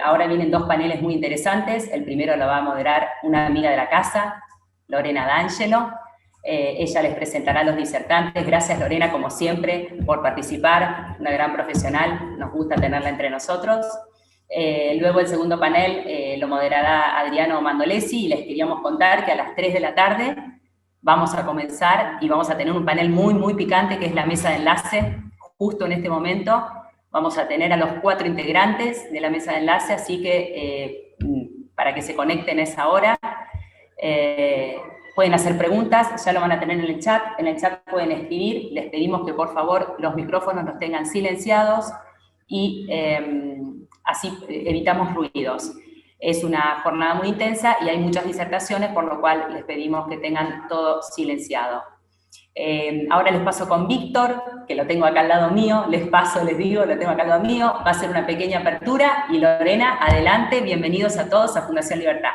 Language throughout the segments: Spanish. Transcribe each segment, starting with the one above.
Ahora vienen dos paneles muy interesantes. El primero lo va a moderar una amiga de la casa, Lorena D'Angelo. Ella les presentará a los disertantes. Gracias, Lorena, como siempre, por participar. Una gran profesional, nos gusta tenerla entre nosotros. Luego el segundo panel lo moderará Adriano Mandolesi, y les queríamos contar que a las 3 de la tarde vamos a comenzar y vamos a tener un panel muy, muy picante, que es la mesa de enlace. Justo en este momento vamos a tener a los 4 integrantes de la mesa de enlace, así que para que se conecten a esa hora. Pueden hacer preguntas, ya lo van a tener en el chat pueden escribir. Les pedimos que por favor los micrófonos los tengan silenciados y así evitamos ruidos. Es una jornada muy intensa y hay muchas disertaciones, por lo cual les pedimos que tengan todo silenciado. Ahora les paso con Víctor, que lo tengo acá al lado mío, lo tengo acá al lado mío, va a ser una pequeña apertura, y Lorena, adelante, bienvenidos a todos a Fundación Libertad.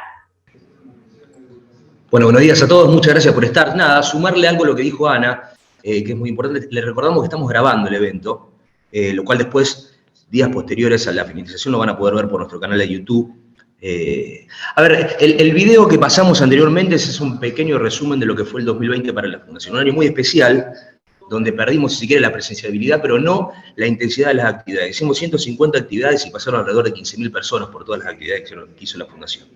Bueno, buenos días a todos, muchas gracias por estar. Nada, sumarle algo a lo que dijo Ana, que es muy importante. Les recordamos que estamos grabando el evento, lo cual después, días posteriores a la finalización, lo van a poder ver por nuestro canal de YouTube. A ver, el video que pasamos anteriormente es un pequeño resumen de lo que fue el 2020 para la Fundación. Un año muy especial, donde perdimos, si se quiere, la presenciabilidad, pero no la intensidad de las actividades. Hicimos 150 actividades y pasaron alrededor de 15.000 personas por todas las actividades que hizo la Fundación.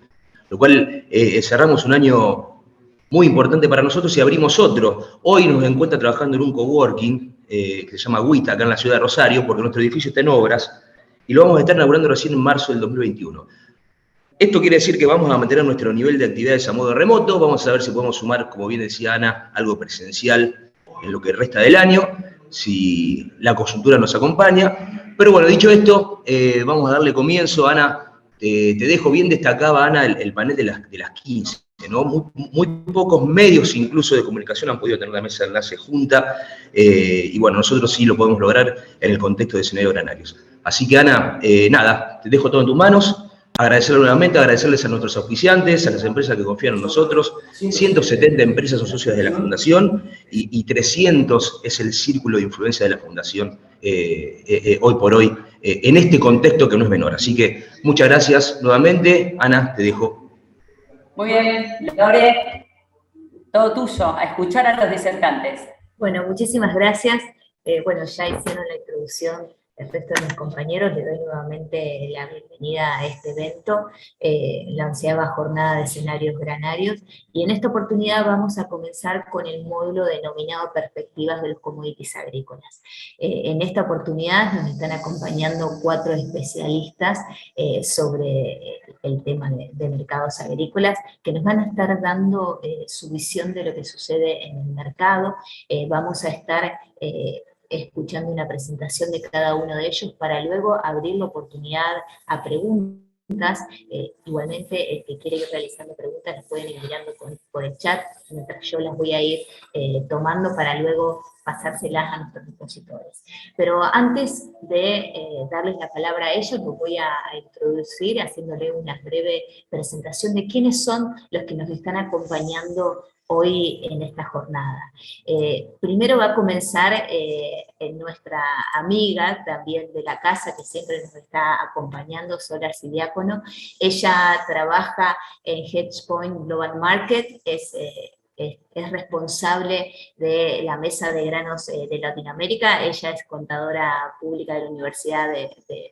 Lo cual cerramos un año muy importante para nosotros y abrimos otro. Hoy nos encuentra trabajando en un coworking que se llama WITA, acá en la ciudad de Rosario, porque nuestro edificio está en obras, y lo vamos a estar inaugurando recién en marzo del 2021. Esto quiere decir que vamos a mantener nuestro nivel de actividades a modo remoto, vamos a ver si podemos sumar, como bien decía Ana, algo presencial en lo que resta del año, si la coyuntura nos acompaña. Pero bueno, dicho esto, vamos a darle comienzo. Ana, te dejo bien destacaba, Ana, el panel de las 15, ¿no? Muy pocos medios incluso de comunicación han podido tener la mesa de enlace junta, y bueno, nosotros sí lo podemos lograr en el contexto de escenarios granarios. Así que Ana, nada, te dejo todo en tus manos. Agradecerles nuevamente, agradecerles a nuestros auspiciantes, a las empresas que confían en nosotros. 170 empresas son socias de la Fundación y 300 es el círculo de influencia de la Fundación hoy por hoy, en este contexto que no es menor. Así que muchas gracias nuevamente. Ana, te dejo. Muy bien, Lore, todo tuyo, a escuchar a los disertantes. Bueno, muchísimas gracias. Bueno, ya hicieron la introducción el resto de mis compañeros. Les doy nuevamente la bienvenida a este evento, la 11ª jornada de escenarios granarios, y en esta oportunidad vamos a comenzar con el módulo denominado Perspectivas de los Commodities Agrícolas. En esta oportunidad nos están acompañando 4 especialistas sobre el tema de mercados agrícolas, que nos van a estar dando su visión de lo que sucede en el mercado. Vamos a estar escuchando una presentación de cada uno de ellos para luego abrir la oportunidad a preguntas. Igualmente, el que quiere ir realizando preguntas las pueden ir mirando por el chat, mientras yo las voy a ir tomando para luego pasárselas a nuestros expositores. Pero antes de darles la palabra a ellos, los voy a introducir haciéndole una breve presentación de quiénes son los que nos están acompañando hoy en esta jornada. Primero va a comenzar nuestra amiga también de la casa, que siempre nos está acompañando, Sora Siliácono. Ella trabaja en Hedgepoint Global Market, es responsable de la mesa de granos de Latinoamérica. Ella es contadora pública de la Universidad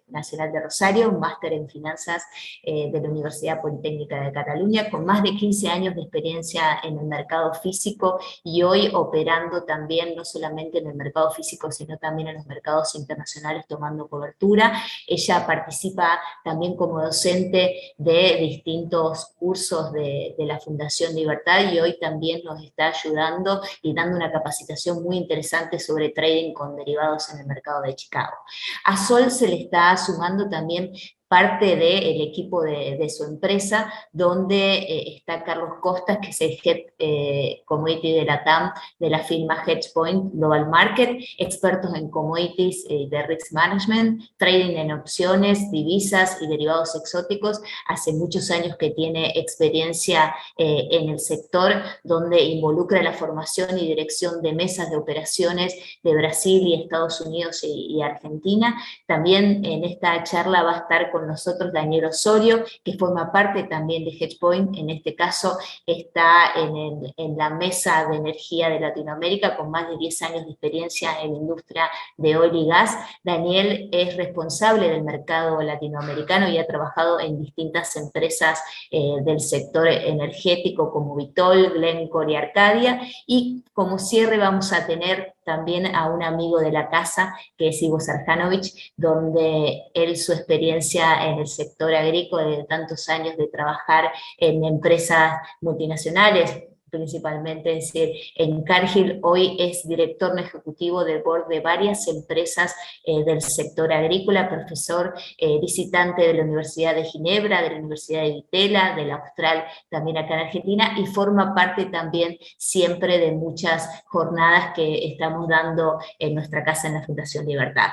Nacional de Rosario, un máster en finanzas de la Universidad Politécnica de Cataluña, con más de 15 años de experiencia en el mercado físico y hoy operando también no solamente en el mercado físico, sino también en los mercados internacionales tomando cobertura. Ella participa también como docente de distintos cursos de la Fundación Libertad y hoy también nos está ayudando y dando una capacitación muy interesante sobre trading con derivados en el mercado de Chicago. A Sol se le está sumando también parte del equipo de su empresa, donde está Carlos Costas, que es el Head Commodity de la TAM de la firma Hedgepoint Global Market, expertos en commodities de risk management, trading en opciones, divisas y derivados exóticos. Hace muchos años que tiene experiencia en el sector, donde involucra la formación y dirección de mesas de operaciones de Brasil y Estados Unidos y Argentina. También en esta charla va a estar con nosotros Daniel Osorio, que forma parte también de Hedgepoint, en este caso está en la mesa de energía de Latinoamérica, con más de 10 años de experiencia en la industria de oil y gas. Daniel es responsable del mercado latinoamericano y ha trabajado en distintas empresas del sector energético como Vitol, Glencore y Arcadia, y como cierre vamos a tener también a un amigo de la casa, que es Ivo Sarjanovic, donde él, su experiencia en el sector agrícola de tantos años de trabajar en empresas multinacionales, principalmente, es decir, en Cargill, hoy es director ejecutivo del board de varias empresas del sector agrícola, profesor visitante de la Universidad de Ginebra, de la Universidad de Vitela, de la Austral, también acá en Argentina, y forma parte también siempre de muchas jornadas que estamos dando en nuestra casa en la Fundación Libertad.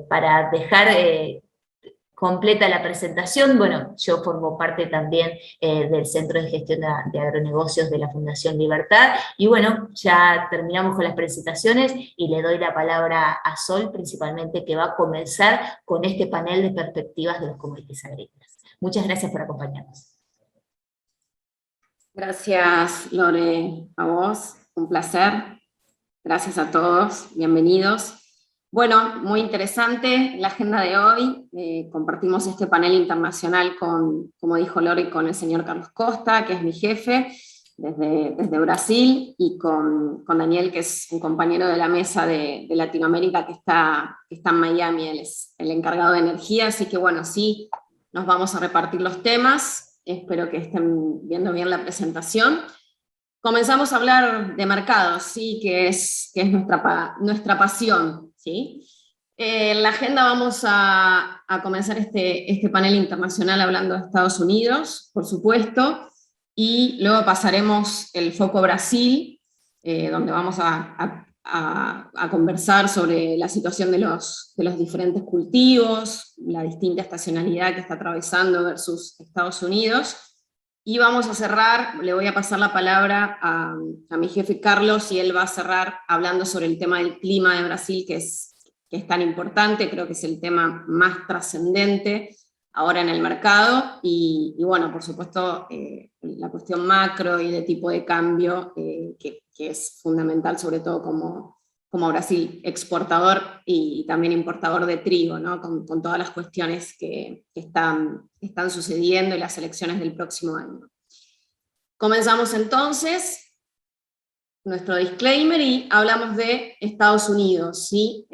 Para dejar completa la presentación, bueno, yo formo parte también del Centro de Gestión de Agronegocios de la Fundación Libertad, y bueno, ya terminamos con las presentaciones y le doy la palabra a Sol, principalmente, que va a comenzar con este panel de perspectivas de los commodities agrícolas. Muchas gracias por acompañarnos. Gracias, Lore, a vos, un placer. Gracias a todos, bienvenidos. Bueno, muy interesante la agenda de hoy. Compartimos este panel internacional con, como dijo Lore, con el señor Carlos Costa, que es mi jefe, desde Brasil, y con Daniel, que es un compañero de la mesa de Latinoamérica, que está en Miami. Él es el encargado de energía, así que bueno, sí, nos vamos a repartir los temas. Espero que estén viendo bien la presentación. Comenzamos a hablar de mercados, ¿sí? que es nuestra pasión. ¿Sí? En la agenda vamos a comenzar este panel internacional hablando de Estados Unidos, por supuesto, y luego pasaremos el foco Brasil, donde vamos a conversar sobre la situación de los diferentes cultivos, la distinta estacionalidad que está atravesando versus Estados Unidos. Y vamos a cerrar, le voy a pasar la palabra a mi jefe Carlos, y él va a cerrar hablando sobre el tema del clima de Brasil, que es tan importante, creo que es el tema más trascendente ahora en el mercado, y bueno, por supuesto, la cuestión macro y de tipo de cambio, que es fundamental, sobre todo como Brasil exportador y también importador de trigo, ¿no? con todas las cuestiones que están sucediendo y las elecciones del próximo año. Comenzamos entonces nuestro disclaimer y hablamos de Estados Unidos, ¿sí?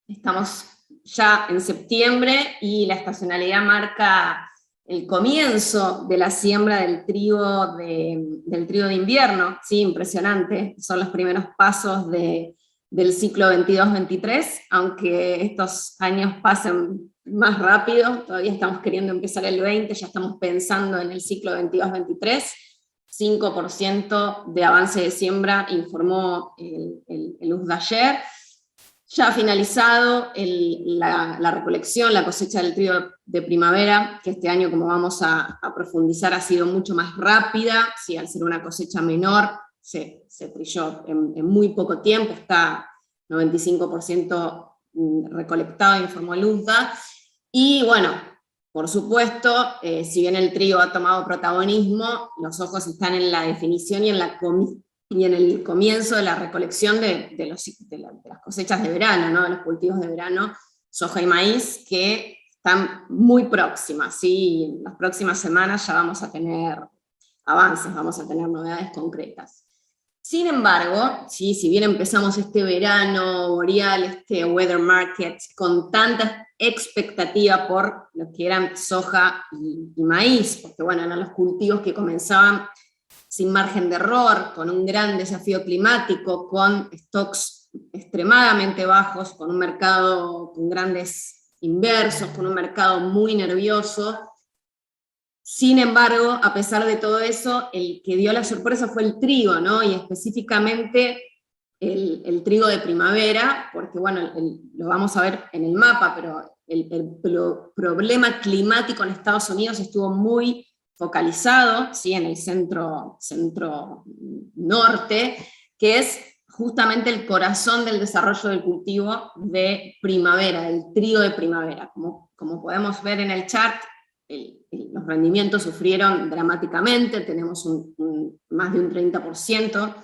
Estamos ya en septiembre y la estacionalidad marca el comienzo de la siembra del trigo de invierno, ¿sí? Impresionante, son los primeros pasos del ciclo 22-23, aunque estos años pasen más rápido, todavía estamos queriendo empezar el 20, ya estamos pensando en el ciclo 22-23, 5% de avance de siembra informó el USDA ayer. Ya ha finalizado la recolección, la cosecha del trigo de primavera, que este año, como vamos a profundizar, ha sido mucho más rápida, ¿sí? Al ser una cosecha menor, se trilló en muy poco tiempo, está 95% recolectado, informó el USDA, y bueno, por supuesto, si bien el trigo ha tomado protagonismo, los ojos están en la definición y en el comienzo de la recolección de las cosechas de verano, ¿no? De los cultivos de verano, soja y maíz, que están muy próximas, ¿sí? En las próximas semanas ya vamos a tener avances, vamos a tener novedades concretas. Sin embargo, ¿sí? Si bien empezamos este verano boreal, este weather market, con tanta expectativa por lo que eran soja y maíz, porque bueno, eran los cultivos que comenzaban sin margen de error, con un gran desafío climático, con stocks extremadamente bajos, con un mercado con grandes inversos, con un mercado muy nervioso. Sin embargo, a pesar de todo eso, el que dio la sorpresa fue el trigo, ¿no? Y específicamente el trigo de primavera, porque bueno, lo vamos a ver en el mapa, pero el problema climático en Estados Unidos estuvo muy focalizado, ¿sí? En el centro norte, que es justamente el corazón del desarrollo del cultivo de primavera, del trigo de primavera. Como podemos ver en el chart, los rendimientos sufrieron dramáticamente, tenemos más de un 30%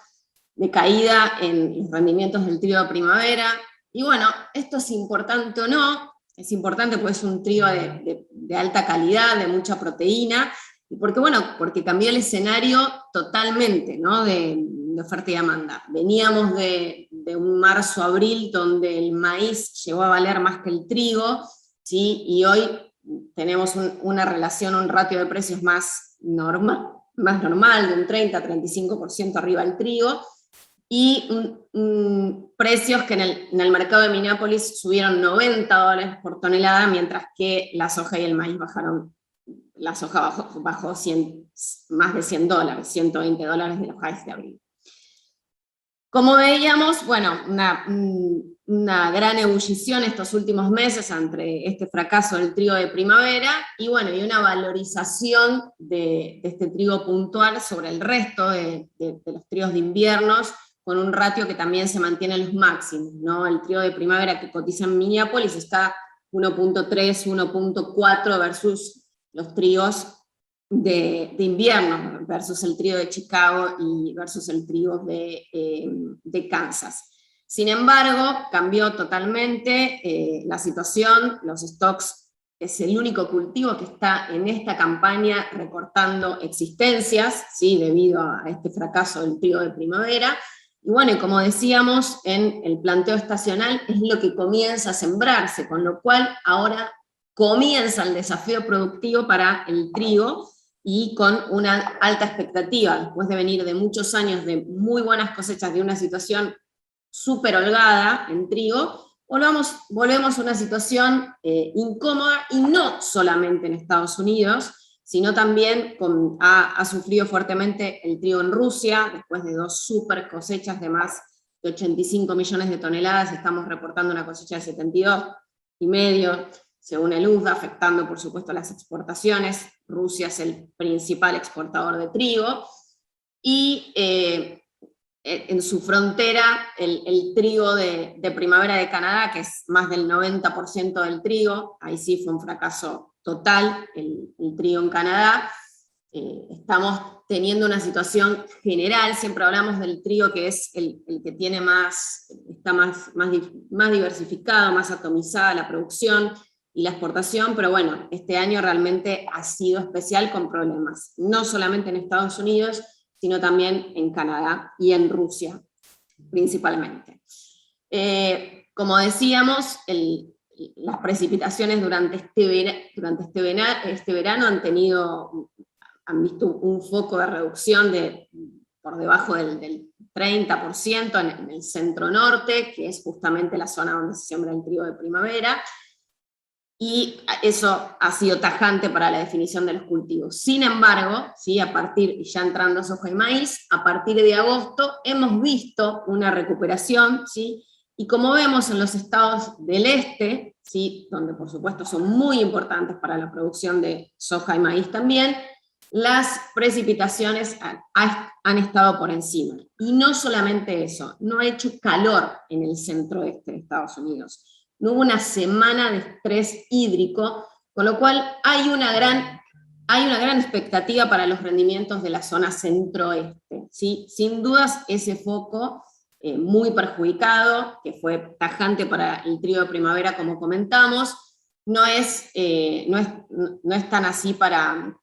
de caída en los rendimientos del trigo de primavera. Y bueno, esto es importante o no, es importante porque es un trigo de alta calidad, de mucha proteína, y porque cambió el escenario totalmente, ¿no? de oferta y demanda. Veníamos de un marzo-abril donde el maíz llegó a valer más que el trigo, ¿sí? Y hoy tenemos una relación, un ratio de precios más normal, de un 30-35% arriba del trigo, y precios que en el mercado de Minneapolis subieron $90 por tonelada, mientras que la soja y el maíz bajaron. La soja bajó más de $100, $120 de los highs de abril. Como veíamos, bueno, una gran ebullición estos últimos meses ante este fracaso del trigo de primavera, y bueno, y una valorización de este trigo puntual sobre el resto de los trigos de inviernos, con un ratio que también se mantiene en los máximos, ¿no? El trigo de primavera que cotiza en Minneapolis está 1.3, 1.4 versus los trigos de invierno, versus el trigo de Chicago y versus el trigo de Kansas. Sin embargo, cambió totalmente la situación, los stocks es el único cultivo que está en esta campaña recortando existencias, ¿sí? Debido a este fracaso del trigo de primavera. Y bueno, y como decíamos, en el planteo estacional es lo que comienza a sembrarse, con lo cual ahora comienza el desafío productivo para el trigo, y con una alta expectativa, después de venir de muchos años de muy buenas cosechas, de una situación súper holgada en trigo, volvemos a una situación incómoda, y no solamente en Estados Unidos, sino también ha sufrido fuertemente el trigo en Rusia, después de 2 súper cosechas de más de 85 millones de toneladas, estamos reportando una cosecha de 72,5, según el USDA, afectando por supuesto las exportaciones. Rusia es el principal exportador de trigo, y en su frontera el trigo de primavera de Canadá, que es más del 90% del trigo, ahí sí fue un fracaso total el trigo en Canadá. Estamos teniendo una situación general, siempre hablamos del trigo que es el que tiene está más diversificado, más atomizada la producción y la exportación, pero bueno, este año realmente ha sido especial con problemas, no solamente en Estados Unidos, sino también en Canadá y en Rusia, principalmente. Como decíamos, las precipitaciones durante este verano han visto un foco de reducción por debajo del 30% en el centro norte, que es justamente la zona donde se siembra el trigo de primavera, y eso ha sido tajante para la definición de los cultivos. Sin embargo, ¿sí? Ya entrando soja y maíz, a partir de agosto hemos visto una recuperación, ¿sí? Y como vemos en los estados del este, ¿sí? Donde por supuesto son muy importantes para la producción de soja y maíz también, las precipitaciones han estado por encima. Y no solamente eso, no ha hecho calor en el centro-este de Estados Unidos. No hubo una semana de estrés hídrico, con lo cual hay una gran expectativa para los rendimientos de la zona centro-este, ¿sí? Sin dudas ese foco muy perjudicado, que fue tajante para el trigo de primavera como comentamos, no es tan así para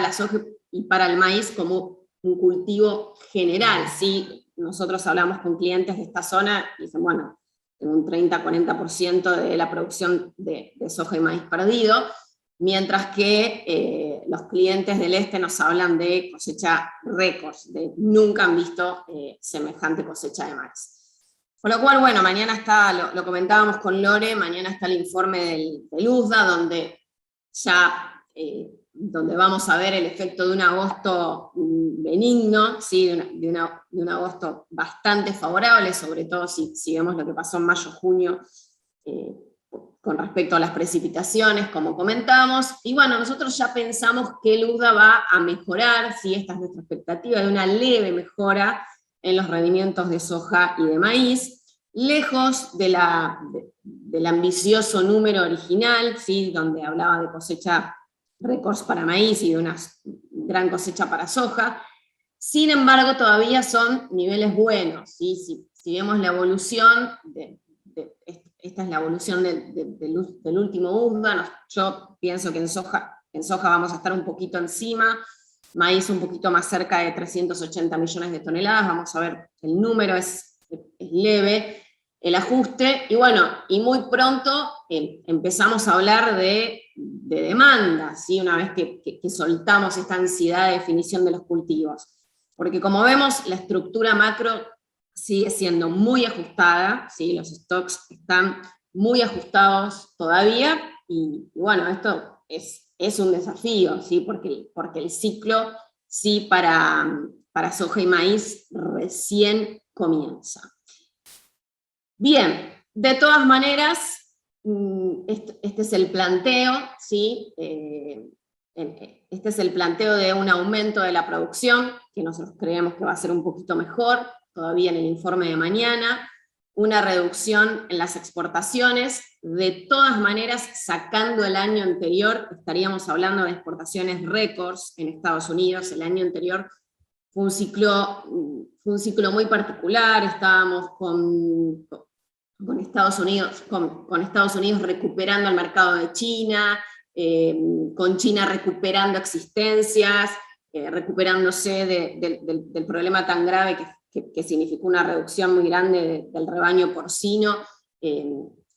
la soja y para el maíz como un cultivo general, ¿sí? Nosotros hablamos con clientes de esta zona y dicen, bueno, tengo un 30-40% de la producción de soja y maíz perdido, mientras que los clientes del este nos hablan de cosecha récords, nunca han visto semejante cosecha de maíz. Con lo cual, bueno, mañana está, lo comentábamos con Lore, mañana está el informe del USDA, donde vamos a ver el efecto de un agosto benigno, ¿sí? de un agosto bastante favorable, sobre todo si vemos lo que pasó en mayo-junio con respecto a las precipitaciones, como comentamos. Y bueno, nosotros ya pensamos que el USDA va a mejorar, ¿sí? Esta es nuestra expectativa de una leve mejora en los rendimientos de soja y de maíz, lejos del ambicioso número original, ¿sí? Donde hablaba de cosecha récords para maíz y de una gran cosecha para soja. Sin embargo, todavía son niveles buenos, ¿sí? Si vemos la evolución, esta es la evolución del último USDA, yo pienso que en soja vamos a estar un poquito encima, maíz un poquito más cerca de 380 millones de toneladas, vamos a ver, el número es leve, el ajuste, y bueno, y muy pronto empezamos a hablar de demanda, ¿sí? Una vez que soltamos esta ansiedad de definición de los cultivos. Porque como vemos, la estructura macro sigue siendo muy ajustada, ¿sí? Los stocks están muy ajustados todavía, y bueno, esto es un desafío, ¿sí? Porque el ciclo, sí, para soja y maíz recién comienza. Bien, de todas maneras, este es el planteo, ¿sí? Este es el planteo de un aumento de la producción, que nosotros creemos que va a ser un poquito mejor, todavía en el informe de mañana, una reducción en las exportaciones, de todas maneras, sacando el año anterior, estaríamos hablando de exportaciones récords en Estados Unidos. El año anterior fue un ciclo muy particular, estábamos con Estados Unidos recuperando el mercado de China, con China recuperando existencias, recuperándose del problema tan grave que significó una reducción muy grande del rebaño porcino,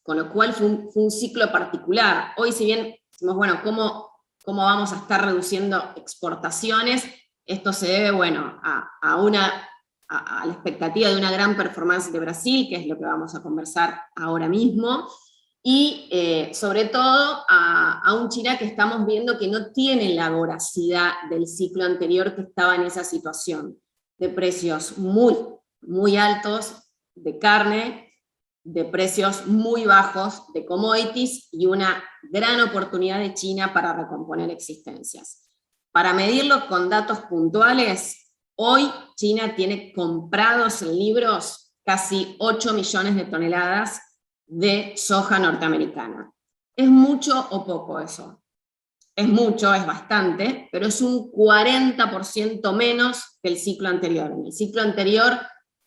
con lo cual fue un ciclo particular. Hoy, si bien decimos, bueno, ¿cómo vamos a estar reduciendo exportaciones? Esto se debe, bueno, a la expectativa de una gran performance de Brasil, que es lo que vamos a conversar ahora mismo, y sobre todo a un China que estamos viendo que no tiene la voracidad del ciclo anterior, que estaba en esa situación de precios muy, muy altos de carne, de precios muy bajos de commodities, y una gran oportunidad de China para recomponer existencias. Para medirlo con datos puntuales, hoy China tiene comprados en libros casi 8 millones de toneladas de soja norteamericana. ¿Es mucho o poco eso? Es mucho, es bastante, pero es un 40% menos que el ciclo anterior. En el ciclo anterior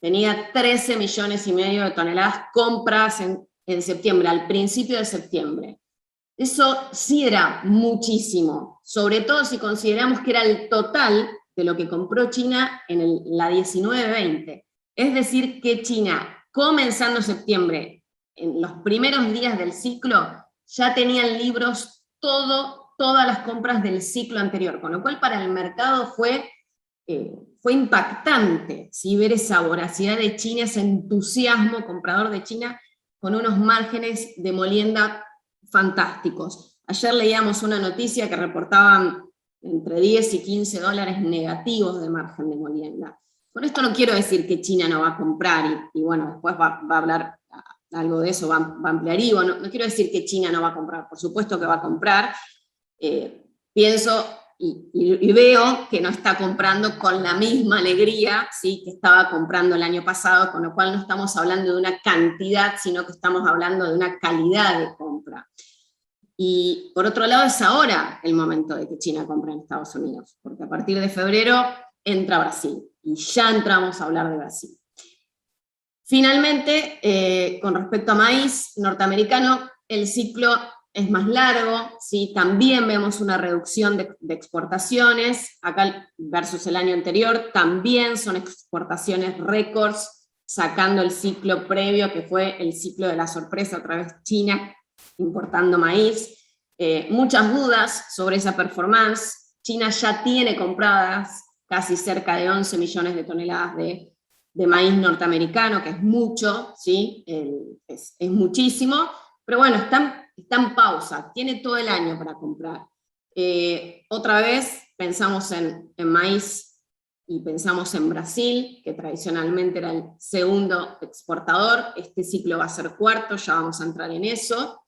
tenía 13 millones y medio de toneladas compras en septiembre, al principio de septiembre. Eso sí era muchísimo, sobre todo si consideramos que era el total de lo que compró China en la 19-20. Es decir, que China, comenzando septiembre, en los primeros días del ciclo, ya tenían libros todas las compras del ciclo anterior, con lo cual para el mercado fue impactante, ¿sí? Ver esa voracidad de China, ese entusiasmo comprador de China, con unos márgenes de molienda fantásticos. Ayer leíamos una noticia que reportaban entre 10 y 15 dólares negativos de margen de molienda. Con esto no quiero decir que China no va a comprar, y bueno, después va a hablar algo de eso, va a ampliar Ivo, no quiero decir que China no va a comprar, por supuesto que va a comprar. Pienso y veo que no está comprando con la misma alegría, ¿sí?, que estaba comprando el año pasado, con lo cual no estamos hablando de una cantidad, sino que estamos hablando de una calidad de compra. Y por otro lado es ahora el momento de que China compre en Estados Unidos, porque a partir de febrero entra Brasil, y ya entramos a hablar de Brasil. Finalmente, con respecto a maíz norteamericano, el ciclo es más largo, ¿sí? También vemos una reducción de exportaciones, acá versus el año anterior, también son exportaciones récords, sacando el ciclo previo, que fue el ciclo de la sorpresa, otra vez China importando maíz. Muchas dudas sobre esa performance. China ya tiene compradas casi cerca de 11 millones de toneladas de maíz norteamericano, que es mucho, ¿sí? Es muchísimo, pero bueno, está en pausa, tiene todo el año para comprar. Otra vez pensamos en maíz y pensamos en Brasil, que tradicionalmente era el segundo exportador. Este ciclo va a ser cuarto, ya vamos a entrar en eso,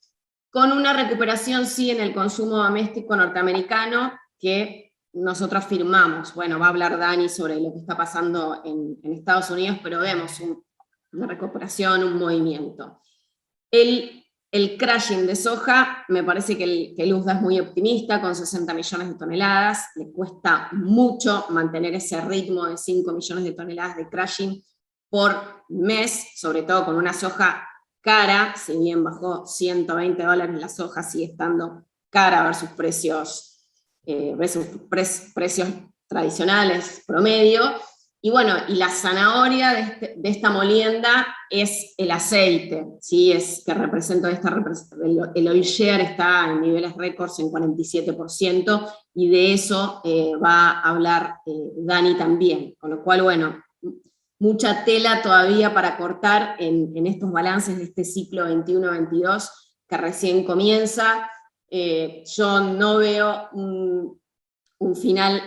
con una recuperación sí en el consumo doméstico norteamericano, que nosotros firmamos. Bueno, va a hablar Dani sobre lo que está pasando en Estados Unidos, pero vemos una recuperación, un movimiento. El crashing de soja, me parece que el USDA es muy optimista, con 60 millones de toneladas, le cuesta mucho mantener ese ritmo de 5 millones de toneladas de crashing por mes, sobre todo con una soja cara, si bien bajó $120 la soja, sigue estando cara versus precios tradicionales, promedio. Y bueno, y la zanahoria de esta molienda es el aceite, ¿sí? Que representa el oil share está en niveles récords en 47%, y de eso va a hablar Dani también, con lo cual, bueno, mucha tela todavía para cortar en estos balances de este ciclo 21-22 que recién comienza. Yo no veo un final,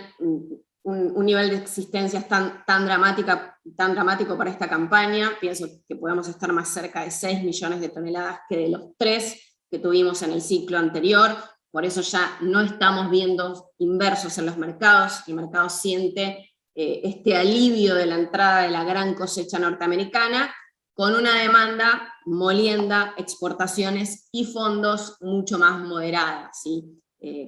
un nivel de existencias tan dramático para esta campaña. Pienso que podemos estar más cerca de 6 millones de toneladas que de los 3 que tuvimos en el ciclo anterior. Por eso ya no estamos viendo inversos en los mercados. El mercado siente este alivio de la entrada de la gran cosecha norteamericana, con una demanda, molienda, exportaciones y fondos mucho más moderada, ¿sí?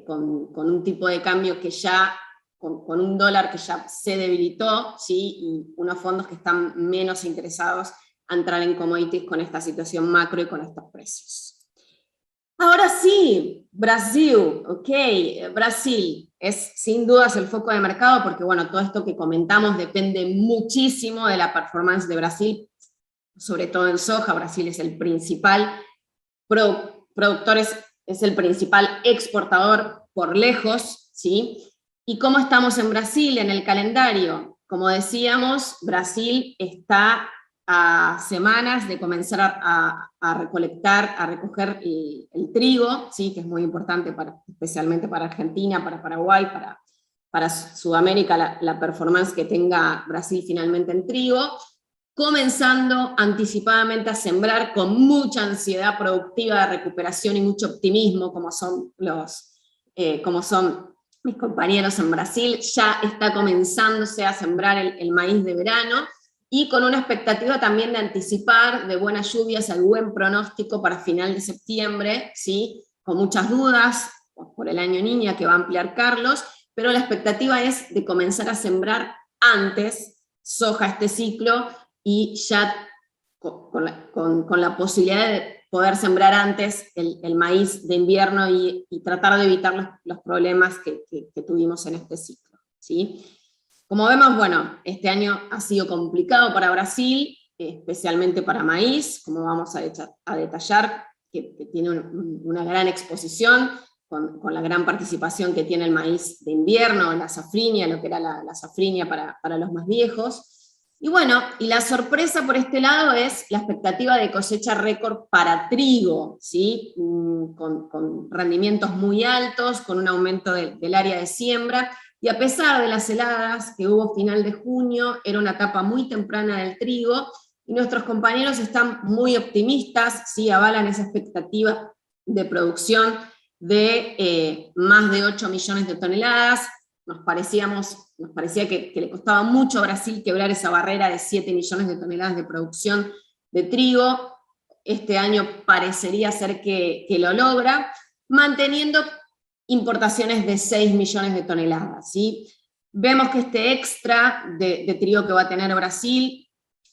Con un tipo de cambio que ya, con un dólar que ya se debilitó, ¿sí? Y unos fondos que están menos interesados a entrar en commodities con esta situación macro y con estos precios. Ahora sí, Brasil, ok, Brasil es sin dudas el foco de mercado, porque bueno, todo esto que comentamos depende muchísimo de la performance de Brasil, sobre todo en soja. Brasil es el principal productor, es el principal exportador por lejos, ¿sí? ¿Y cómo estamos en Brasil en el calendario? Como decíamos, Brasil está a semanas de comenzar a recoger el trigo, ¿sí? Que es muy importante especialmente para Argentina, para Paraguay, para Sudamérica, la performance que tenga Brasil finalmente en trigo, comenzando anticipadamente a sembrar con mucha ansiedad productiva de recuperación y mucho optimismo, como son mis compañeros en Brasil. Ya está comenzándose a sembrar el maíz de verano, y con una expectativa también de anticipar, de buenas lluvias, al buen pronóstico para final de septiembre, ¿sí? Con muchas dudas por el año Niña que va a ampliar Carlos, pero la expectativa es de comenzar a sembrar antes soja este ciclo, y ya con la posibilidad de poder sembrar antes el maíz de invierno y tratar de evitar los problemas que tuvimos en este ciclo, ¿sí? Como vemos, bueno, este año ha sido complicado para Brasil, especialmente para maíz, como vamos a detallar, que tiene una gran exposición, con la gran participación que tiene el maíz de invierno, la safrinia, lo que era la safrinia para los más viejos. Y bueno, y la sorpresa por este lado es la expectativa de cosecha récord para trigo, ¿sí? Con rendimientos muy altos, con un aumento del área de siembra, y a pesar de las heladas que hubo final de junio, era una etapa muy temprana del trigo, y nuestros compañeros están muy optimistas, ¿sí? Avalan esa expectativa de producción de más de 8 millones de toneladas. Nos parecía que le costaba mucho a Brasil quebrar esa barrera de 7 millones de toneladas de producción de trigo. Este año parecería ser que lo logra, manteniendo importaciones de 6 millones de toneladas, ¿sí? Vemos que este extra de trigo que va a tener Brasil,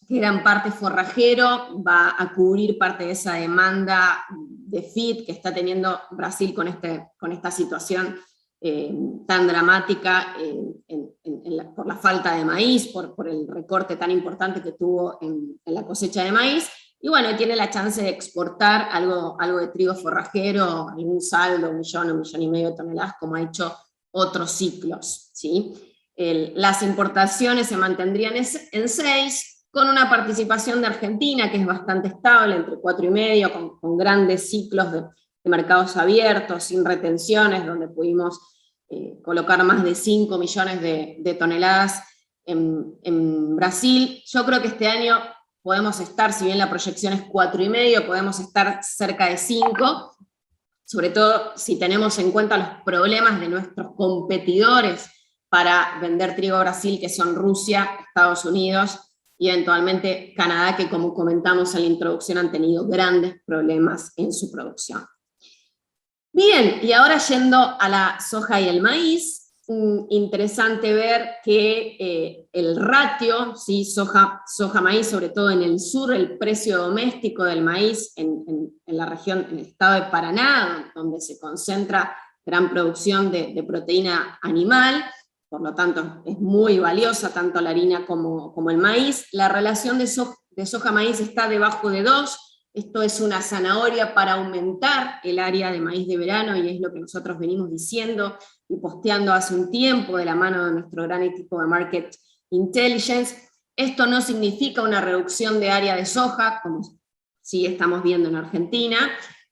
que era en parte forrajero, va a cubrir parte de esa demanda de feed que está teniendo Brasil con esta situación tan dramática por la falta de maíz, por el recorte tan importante que tuvo en la cosecha de maíz. Y bueno, tiene la chance de exportar algo de trigo forrajero, algún saldo, 1 millón, 1,5 millones de toneladas, como ha hecho otros ciclos, ¿sí? Las importaciones se mantendrían en 6, con una participación de Argentina que es bastante estable, entre 4,5, con grandes ciclos de mercados abiertos, sin retenciones, donde pudimos colocar más de 5 millones de toneladas en Brasil. Yo creo que este año podemos estar, si bien la proyección es 4,5, podemos estar cerca de 5, sobre todo si tenemos en cuenta los problemas de nuestros competidores para vender trigo a Brasil, que son Rusia, Estados Unidos y eventualmente Canadá, que como comentamos en la introducción han tenido grandes problemas en su producción. Bien, y ahora yendo a la soja y el maíz, interesante ver que el ratio, ¿sí? soja-maíz, sobre todo en el sur, el precio doméstico del maíz en la región, en el estado de Paraná, donde se concentra gran producción de proteína animal, por lo tanto es muy valiosa tanto la harina como el maíz. La relación de soja-maíz está debajo de 2, esto es una zanahoria para aumentar el área de maíz de verano, y es lo que nosotros venimos diciendo y posteando hace un tiempo de la mano de nuestro gran equipo de Market Intelligence. Esto no significa una reducción de área de soja, como sí estamos viendo en Argentina,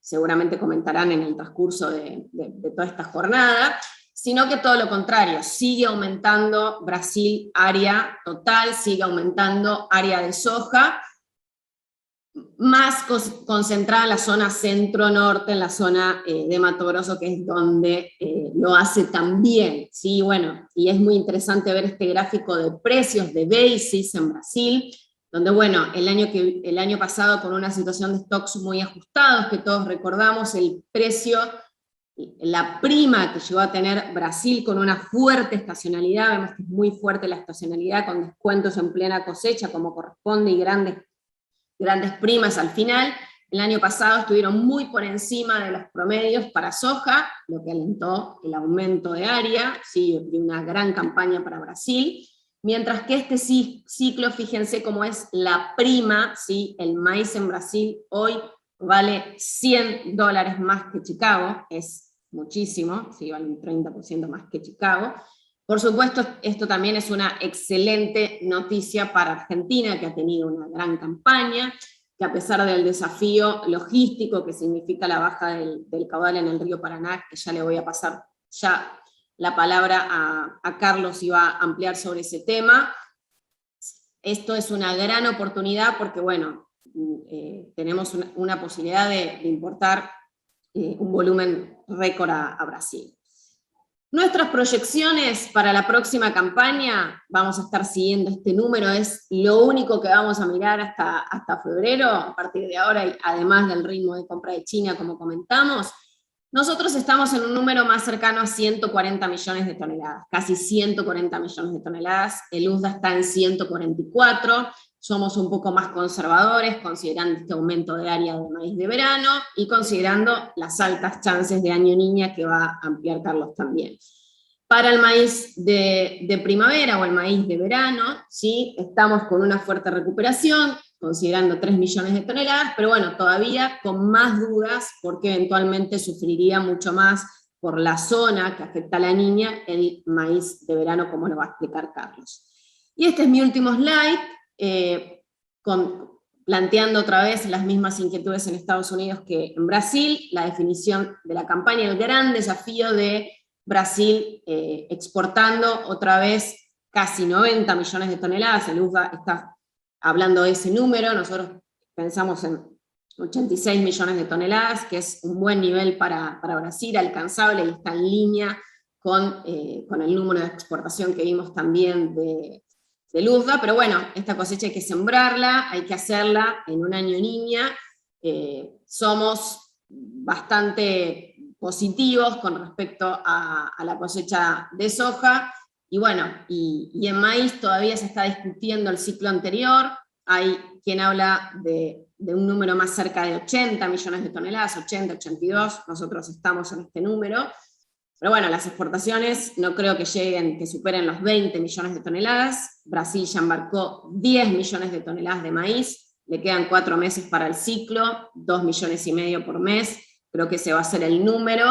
seguramente comentarán en el transcurso de toda esta jornada, sino que todo lo contrario, sigue aumentando Brasil área total, sigue aumentando área de soja, más concentrada en la zona centro-norte, en la zona de Mato Grosso, que es donde lo hace también, ¿sí? Bueno, y es muy interesante ver este gráfico de precios de basis en Brasil, donde, bueno, el año pasado, con una situación de stocks muy ajustados, que todos recordamos, el precio, la prima que llegó a tener Brasil con una fuerte estacionalidad, vemos que es muy fuerte la estacionalidad, con descuentos en plena cosecha, como corresponde, y grandes primas al final. El año pasado estuvieron muy por encima de los promedios para soja, lo que alentó el aumento de área, ¿sí? Y una gran campaña para Brasil, mientras que este ciclo, fíjense cómo es la prima, ¿sí? El maíz en Brasil hoy vale $100 más que Chicago, es muchísimo, ¿sí? Vale un 30% más que Chicago. Por supuesto, esto también es una excelente noticia para Argentina, que ha tenido una gran campaña, que a pesar del desafío logístico que significa la baja del caudal en el río Paraná, que ya le voy a pasar ya la palabra a Carlos y va a ampliar sobre ese tema, esto es una gran oportunidad porque, bueno, tenemos una posibilidad de importar un volumen récord a Brasil. Nuestras proyecciones para la próxima campaña, vamos a estar siguiendo este número, es lo único que vamos a mirar hasta febrero, a partir de ahora, y además del ritmo de compra de China, como comentamos. Nosotros estamos en un número más cercano a 140 millones de toneladas, casi 140 millones de toneladas, el USDA está en 144, somos un poco más conservadores, considerando este aumento de área de maíz de verano, y considerando las altas chances de año niña que va a ampliar Carlos también. Para el maíz de primavera o el maíz de verano, ¿sí? Estamos con una fuerte recuperación, considerando 3 millones de toneladas, pero bueno, todavía con más dudas, porque eventualmente sufriría mucho más por la zona que afecta a la niña el maíz de verano, como lo va a explicar Carlos. Y este es mi último slide, planteando otra vez las mismas inquietudes en Estados Unidos que en Brasil, la definición de la campaña, el gran desafío de Brasil exportando otra vez casi 90 millones de toneladas, el USDA está hablando de ese número, nosotros pensamos en 86 millones de toneladas, que es un buen nivel para Brasil, alcanzable, y está en línea con el número de exportación que vimos también del USDA, pero bueno, esta cosecha hay que sembrarla, hay que hacerla en un año niña, somos bastante positivos con respecto a la cosecha de soja, y bueno, y en maíz todavía se está discutiendo el ciclo anterior, hay quien habla de un número más cerca de 80 millones de toneladas, 80, 82, nosotros estamos en este número, pero bueno, las exportaciones no creo que superen los 20 millones de toneladas, Brasil ya embarcó 10 millones de toneladas de maíz, le quedan 4 meses para el ciclo, 2,5 millones por mes, creo que ese va a ser el número,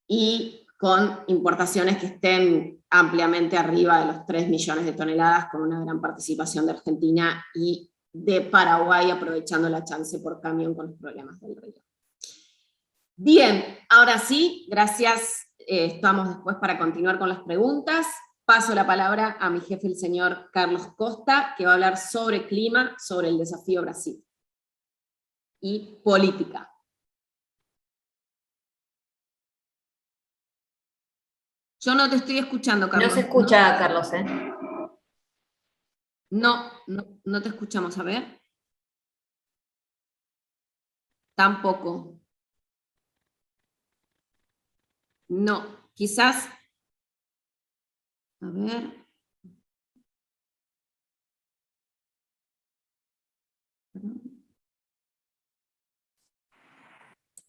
y con importaciones que estén ampliamente arriba de los 3 millones de toneladas, con una gran participación de Argentina y de Paraguay, aprovechando la chance por camión con los problemas del río. Bien, ahora sí, gracias, estamos después para continuar con las preguntas. Paso la palabra a mi jefe, el señor Carlos Costa, que va a hablar sobre clima, sobre el desafío Brasil y política. Yo no te estoy escuchando, Carlos. No se escucha, Carlos, ¿eh? No te escuchamos, a ver. Tampoco. No, quizás. A ver.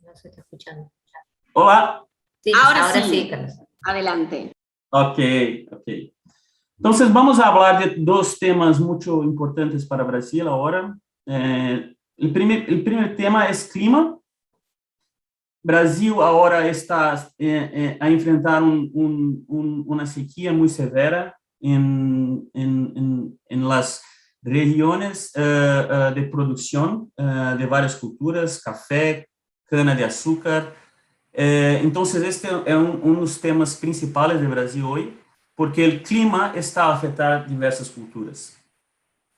No se está escuchando. Olá. Sí, Ahora ahora sí. sí, Carlos. Adelante. Ok. Entonces vamos a hablar de dos temas muy importantes para Brasil ahora. El primer tema es clima. Brasil ahora está a enfrentar una sequía muy severa en las regiones de producción de varias culturas, café, cana de azúcar. Entonces, este es uno de los temas principales de Brasil hoy, porque el clima está a afectar diversas culturas.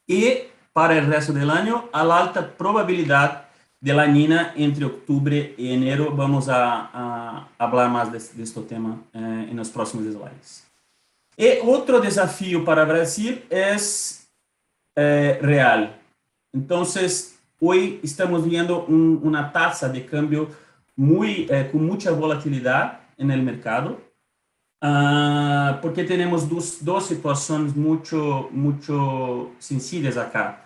Y para el resto del año, a la alta probabilidad de la Niña entre octubre y enero. Vamos a hablar más de este tema en los próximos slides. Y otro desafío para Brasil es real. Entonces, hoy estamos viendo una tasa de cambio con mucha volatilidad en el mercado, porque tenemos dos situaciones mucho sencillas acá.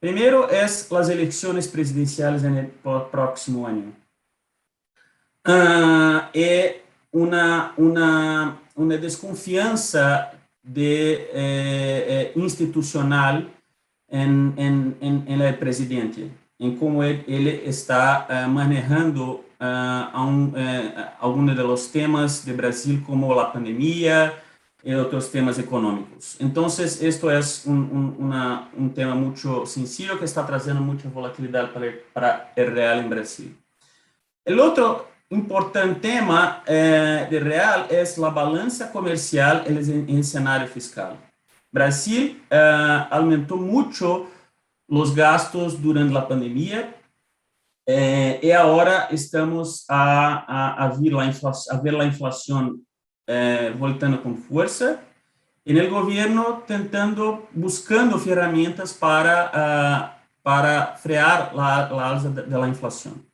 Primero es las elecciones presidenciales en el próximo año. Y una desconfianza institucional en el presidente, en cómo él está manejando algunos de los temas de Brasil, como la pandemia y otros temas económicos. Entonces, esto es un tema muy sencillo que está trayendo mucha volatilidad para el real en Brasil. El otro importante tema de real es la balanza comercial en el escenario fiscal. Brasil aumentó mucho los gastos durante la pandemia y ahora estamos a ver la inflación voltando con fuerza, en el gobierno buscando herramientas para frear la alza de la inflación.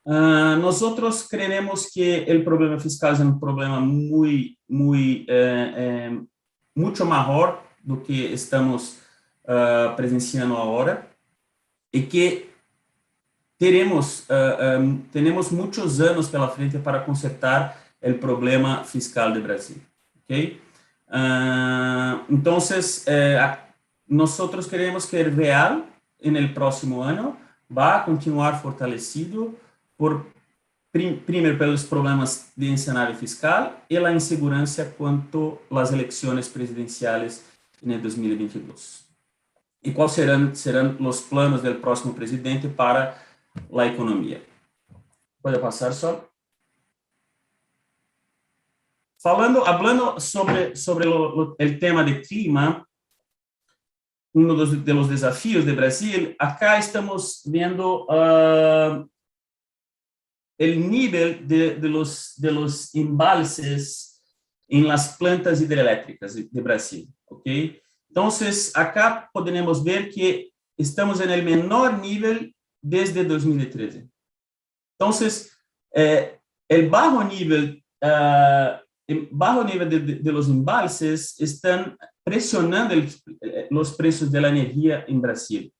Nosotros creemos que el problema fiscal es un problema mucho mejor do que estamos presenciando ahora, y que tenemos muchos años pela frente para consertar el problema fiscal de Brasil. ¿Okay? Entonces, nosotros creemos que el real en el próximo año va a continuar fortalecido primero pelos problemas de escenario fiscal y la insegurança quanto las elecciones presidenciales en el 2022. ¿Y cuáles serán los planos del próximo presidente para la economía? ¿Puede pasar, Sol? Hablando sobre el tema de clima, uno de los desafíos de Brasil, acá estamos viendo el nivel de los embalses en las plantas hidroeléctricas de Brasil, ¿ok? Entonces, acá podemos ver que estamos en el menor nivel desde 2013. Entonces, el bajo nivel de los embalses están presionando los precios de la energía en Brasil.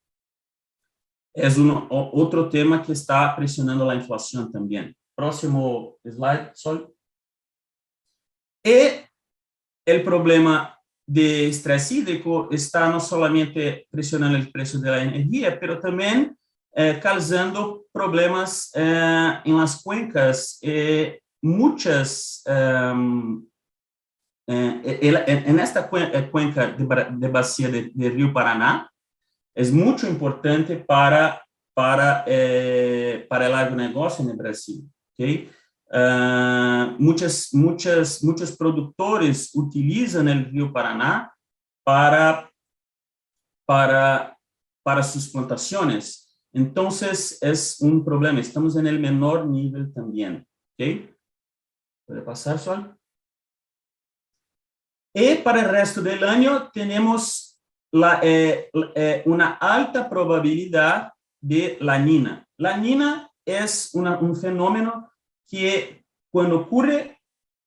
Es otro tema que está presionando la inflación también. Próximo slide, Sol. Y el problema de estrés hídrico está no solamente presionando el precio de la energía, pero también causando problemas en las cuencas. Muchas, en esta cuenca de Bacia de Río Paraná, es muy importante para el agronegócio en Brasil. ¿Okay? Muchos productores utilizan el río Paraná para sus plantaciones. Entonces, es un problema. Estamos en el menor nivel también. ¿Okay? ¿Puede pasar, Sol? Y para el resto del año tenemos una alta probabilidad de La Niña. La Niña es un fenómeno que cuando ocurre,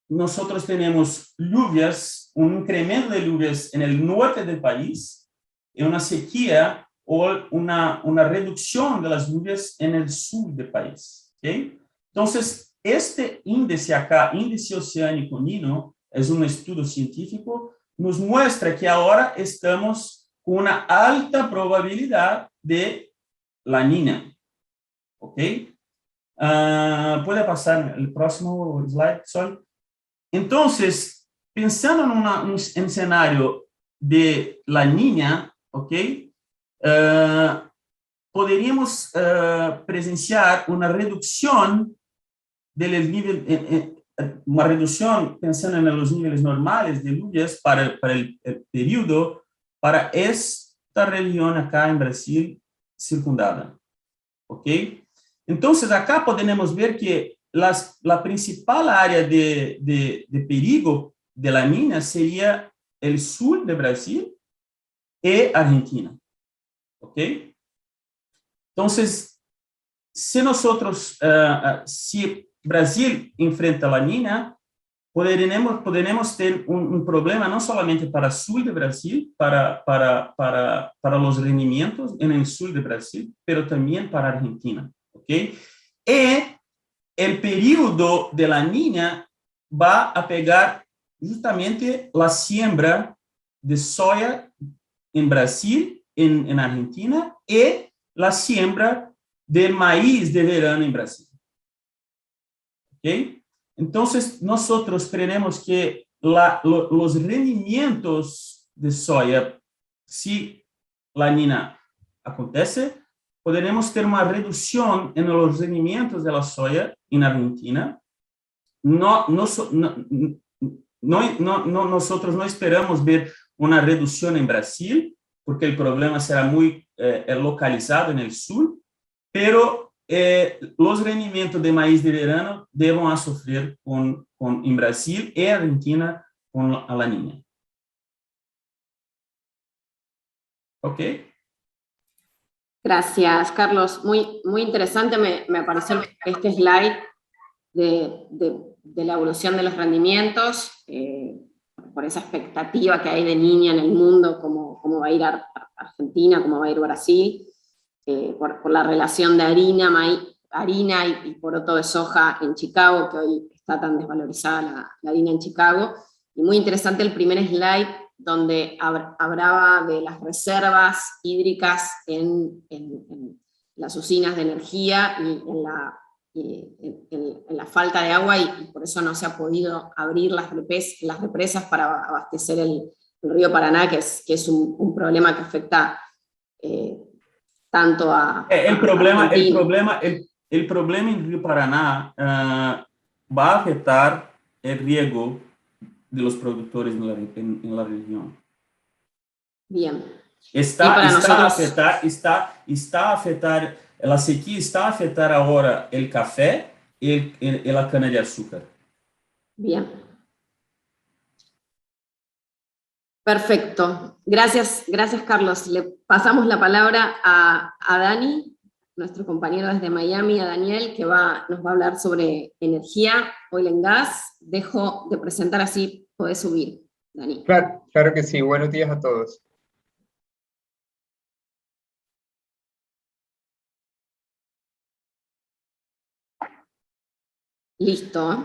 nosotros tenemos lluvias, un incremento de lluvias en el norte del país y una sequía o una reducción de las lluvias en el sur del país. ¿Okay? Entonces, este índice acá, índice oceánico Nino, es un estudio científico, nos muestra que ahora estamos con una alta probabilidad de La Niña. ¿Ok? ¿Puede pasar el próximo slide, Sol? Entonces, pensando en un escenario de La Niña, ¿ok? Podríamos presenciar una reducción del nivel, una reducción pensando en los niveles normales de lluvias para el periodo para esta región acá en Brasil circundada. ¿Ok? Entonces, acá podemos ver que la principal área de perigo de La Niña sería el sur de Brasil y Argentina. ¿Ok? Entonces, si nosotros, si Brasil enfrenta La Niña, podremos tener un problema no solamente para el sur de Brasil, para los rendimientos en el sur de Brasil, pero también para Argentina. ¿Ok? Y el periodo de La Niña va a pegar justamente la siembra de soya en Brasil, en Argentina, y la siembra de maíz de verano en Brasil. ¿Ok? Entonces, nosotros creemos que los rendimientos de soya, si La Niña acontece, podremos ter uma redução nos rendimentos da soja em Argentina. Nós não esperamos ver uma redução em Brasil, porque o problema será muito localizado no sul, pero os rendimentos de maíz de verano devem sofrer em Brasil e Argentina com a La Niña. ¿Ok? Gracias, Carlos. Muy, muy interesante me pareció este slide de la evolución de los rendimientos, por esa expectativa que hay de Niña en el mundo, cómo va a ir Argentina, cómo va a ir Brasil, por la relación de harina y poroto de soja en Chicago, que hoy está tan desvalorizada la harina en Chicago. Y muy interesante el primer slide, donde hablaba de las reservas hídricas en las usinas de energía y en la falta de agua, y por eso no se ha podido abrir las represas para abastecer el río Paraná, que es un problema que afecta tanto a el problema en el río Paraná va a afectar el riego de los productores en la región. Bien. Está a afectar, la sequía está a afectar ahora el café y la cana de azúcar. Bien. Perfecto. Gracias, Carlos. Le pasamos la palabra a Dani, nuestro compañero desde Miami, a Daniel, que nos va a hablar sobre energía, oil and gas. Dejo de presentar, así podés subir, Dani. Claro que sí. Buenos días a todos. Listo.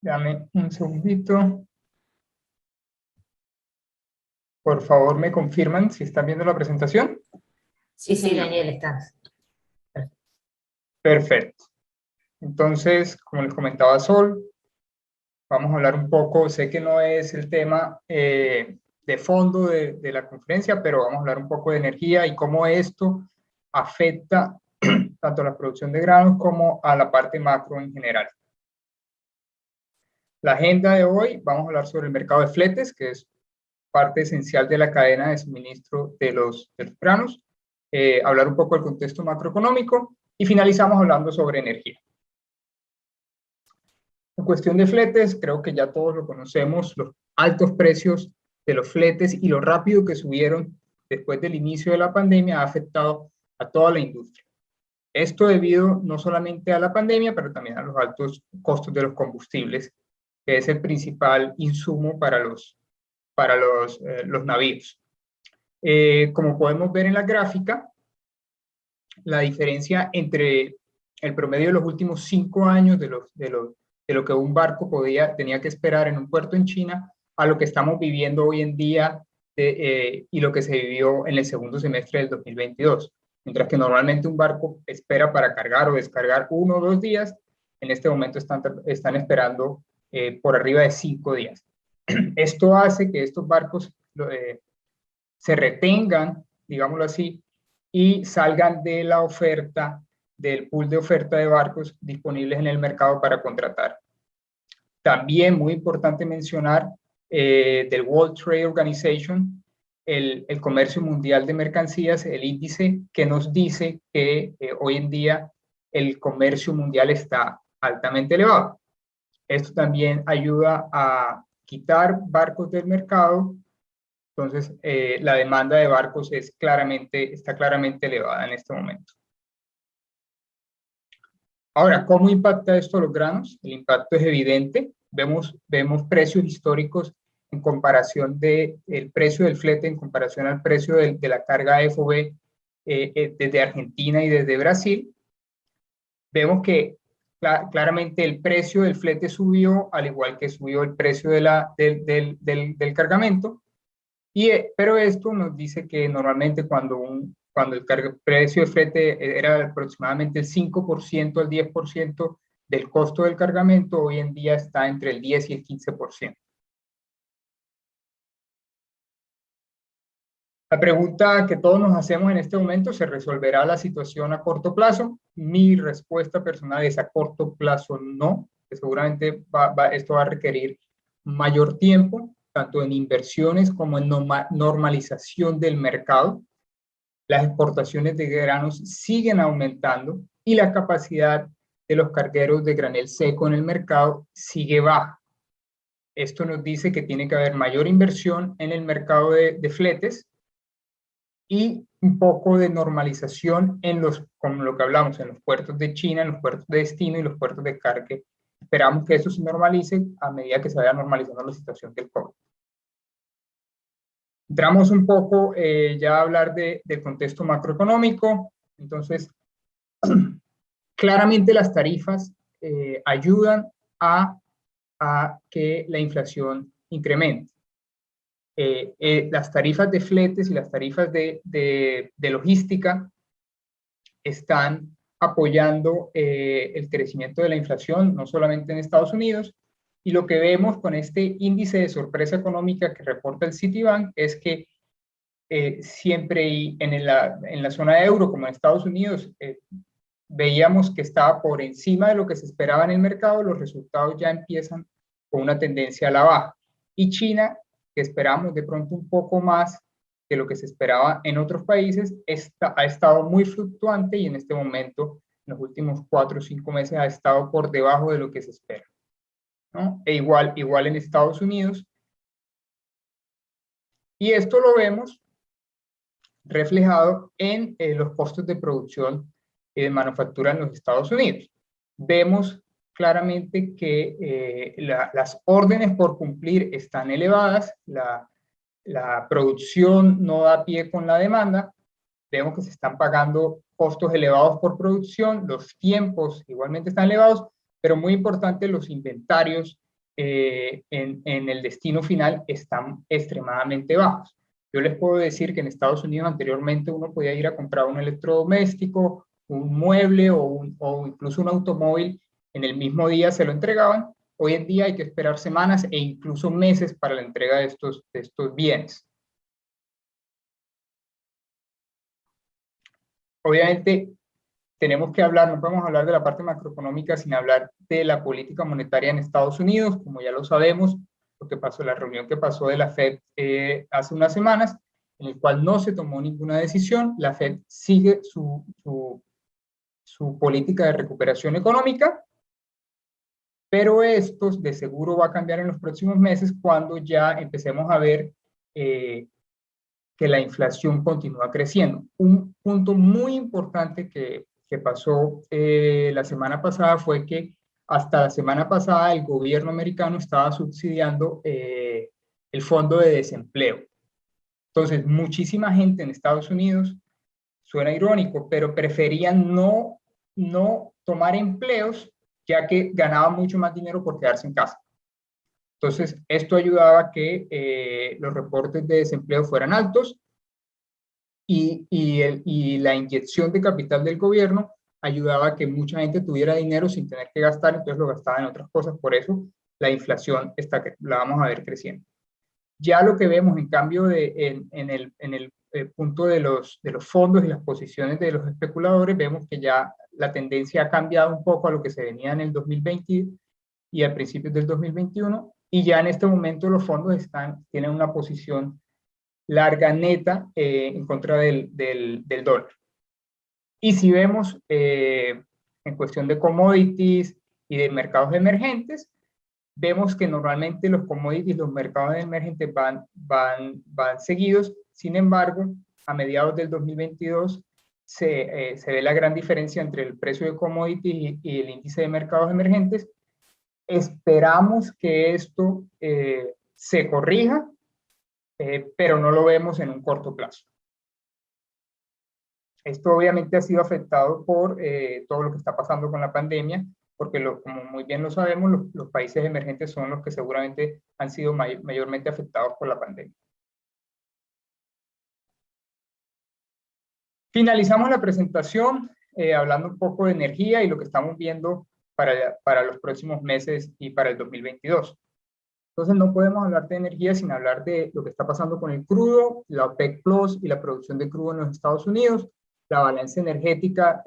Dame un segundito. Por favor, ¿me confirman si están viendo la presentación? Sí, Daniel, estás. Perfecto. Entonces, como les comentaba Sol, vamos a hablar un poco, sé que no es el tema de fondo de la conferencia, pero vamos a hablar un poco de energía y cómo esto afecta tanto a la producción de granos como a la parte macro en general. La agenda de hoy, vamos a hablar sobre el mercado de fletes, que es parte esencial de la cadena de suministro de los granos, hablar un poco del contexto macroeconómico y finalizamos hablando sobre energía. En cuestión de fletes, creo que ya todos lo conocemos, los altos precios de los fletes y lo rápido que subieron después del inicio de la pandemia ha afectado a toda la industria. Esto debido no solamente a la pandemia, pero también a los altos costos de los combustibles, que es el principal insumo para los navíos. Como podemos ver en la gráfica, la diferencia entre el promedio de los últimos 5 años de lo que un barco tenía que esperar en un puerto en China a lo que estamos viviendo hoy en día y lo que se vivió en el segundo semestre del 2022. Mientras que normalmente un barco espera para cargar o descargar 1 o 2 días, en este momento están esperando por arriba de 5 días. Esto hace que estos barcos se retengan, digámoslo así, y salgan de la oferta, del pool de oferta de barcos disponibles en el mercado para contratar. También muy importante mencionar del World Trade Organization, el comercio mundial de mercancías, el índice que nos dice que hoy en día el comercio mundial está altamente elevado. Esto también ayuda a quitar barcos del mercado, entonces la demanda de barcos está claramente elevada en este momento. Ahora, ¿cómo impacta esto a los granos? El impacto es evidente. Vemos precios históricos en comparación del precio del flete en comparación al precio de la carga FOB desde Argentina y desde Brasil. Vemos que claramente el precio del flete subió, al igual que subió el precio del cargamento. Pero esto nos dice que normalmente cuando el precio de flete era aproximadamente el 5% al 10% del costo del cargamento, hoy en día está entre el 10 y el 15%. La pregunta que todos nos hacemos en este momento: ¿se resolverá la situación a corto plazo? Mi respuesta personal es a corto plazo no, que seguramente esto va a requerir mayor tiempo, tanto en inversiones como en normalización del mercado. Las exportaciones de granos siguen aumentando y la capacidad de los cargueros de granel seco en el mercado sigue baja. Esto nos dice que tiene que haber mayor inversión en el mercado de fletes y un poco de normalización como lo que hablamos, en los puertos de China, en los puertos de destino y los puertos de carga. Esperamos que esto se normalice a medida que se vaya normalizando la situación del COVID. Entramos un poco ya a hablar del contexto macroeconómico. Entonces, claramente las tarifas ayudan a que la inflación incremente. Las tarifas de fletes y las tarifas de logística están apoyando el crecimiento de la inflación, no solamente en Estados Unidos, y lo que vemos con este índice de sorpresa económica que reporta el Citibank es que siempre en la zona euro, como en Estados Unidos, veíamos que estaba por encima de lo que se esperaba en el mercado, los resultados ya empiezan con una tendencia a la baja. Y China, que esperamos de pronto un poco más de lo que se esperaba en otros países, ha estado muy fluctuante y en este momento, en los últimos 4 o 5 meses, ha estado por debajo de lo que se espera, ¿no? E igual en Estados Unidos. Y esto lo vemos reflejado en los costos de producción y de manufactura en los Estados Unidos. Vemos claramente que las órdenes por cumplir están elevadas, la producción no da pie con la demanda, vemos que se están pagando costos elevados por producción, los tiempos igualmente están elevados, pero muy importante, los inventarios en el destino final están extremadamente bajos. Yo les puedo decir que en Estados Unidos anteriormente uno podía ir a comprar un electrodoméstico, un mueble o incluso un automóvil, en el mismo día se lo entregaban. Hoy en día hay que esperar semanas e incluso meses para la entrega de estos bienes. Obviamente tenemos que hablar, no podemos hablar de la parte macroeconómica sin hablar de la política monetaria en Estados Unidos. Como ya lo sabemos, lo que pasó, la reunión que pasó de la FED hace unas semanas, en el cual no se tomó ninguna decisión. La FED sigue su política de recuperación económica pero esto de seguro va a cambiar en los próximos meses cuando ya empecemos a ver que la inflación continúa creciendo. Un punto muy importante que pasó la semana pasada fue que hasta la semana pasada el gobierno americano estaba subsidiando el fondo de desempleo. Entonces, muchísima gente en Estados Unidos, suena irónico, pero preferían no tomar empleos, ya que ganaban mucho más dinero por quedarse en casa. Entonces, esto ayudaba a que los reportes de desempleo fueran altos y la inyección de capital del gobierno ayudaba a que mucha gente tuviera dinero sin tener que gastar, entonces lo gastaba en otras cosas. Por eso la inflación la vamos a ver creciendo. Ya lo que vemos, en cambio, en el punto de los fondos y las posiciones de los especuladores, vemos que ya la tendencia ha cambiado un poco a lo que se venía en el 2020 y a principios del 2021, y ya en este momento los fondos tienen una posición larga neta en contra del dólar. Y si vemos en cuestión de commodities y de mercados emergentes, vemos que normalmente los commodities, los mercados emergentes van seguidos. Sin embargo, a mediados del 2022 se ve la gran diferencia entre el precio de commodities y el índice de mercados emergentes. Esperamos que esto se corrija, pero no lo vemos en un corto plazo. Esto obviamente ha sido afectado por todo lo que está pasando con la pandemia, porque como muy bien lo sabemos, los países emergentes son los que seguramente han sido mayormente afectados por la pandemia. Finalizamos la presentación hablando un poco de energía y lo que estamos viendo para los próximos meses y para el 2022. Entonces no podemos hablar de energía sin hablar de lo que está pasando con el crudo, la OPEC Plus y la producción de crudo en los Estados Unidos. La balanza energética,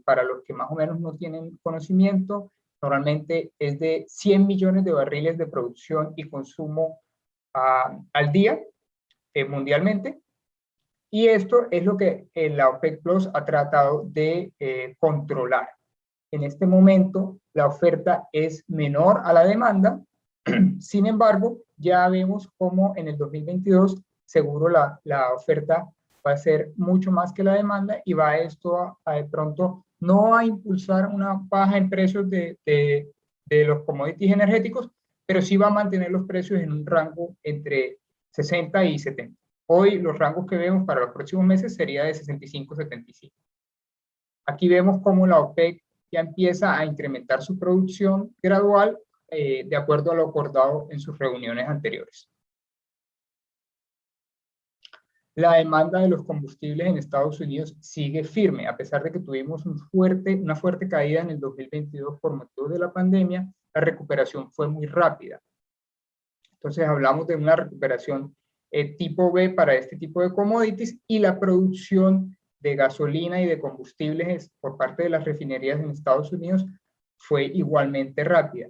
para los que más o menos no tienen conocimiento, normalmente es de 100 millones de barriles de producción y consumo al día mundialmente. Y esto es lo que la OPEC Plus ha tratado de controlar. En este momento, la oferta es menor a la demanda. Sin embargo, ya vemos cómo en el 2022 seguro la oferta va a ser mucho más que la demanda y va esto de pronto no a impulsar una baja en precios de los commodities energéticos, pero sí va a mantener los precios en un rango entre 60 y 70. Hoy los rangos que vemos para los próximos meses sería de 65 a 75. Aquí vemos cómo la OPEC ya empieza a incrementar su producción gradual de acuerdo a lo acordado en sus reuniones anteriores. La demanda de los combustibles en Estados Unidos sigue firme, a pesar de que tuvimos una fuerte caída en el 2022 por motivo de la pandemia. La recuperación fue muy rápida. Entonces hablamos de una recuperación tipo B para este tipo de commodities, y la producción de gasolina y de combustibles por parte de las refinerías en Estados Unidos fue igualmente rápida.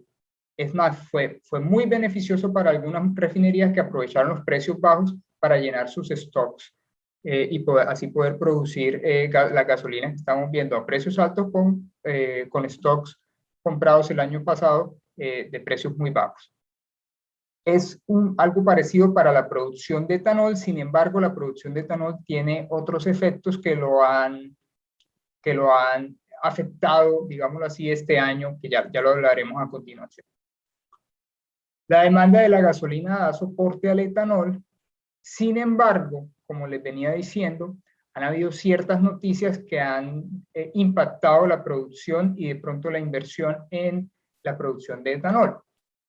Es más, fue muy beneficioso para algunas refinerías que aprovecharon los precios bajos para llenar sus stocks y así poder producir la gasolina que estamos viendo a precios altos con stocks comprados el año pasado de precios muy bajos. Es algo parecido para la producción de etanol. Sin embargo, la producción de etanol tiene otros efectos que lo han afectado, digámoslo así, este año, que ya lo hablaremos a continuación. La demanda de la gasolina da soporte al etanol. Sin embargo, como les venía diciendo, han habido ciertas noticias que han impactado la producción y de pronto la inversión en la producción de etanol.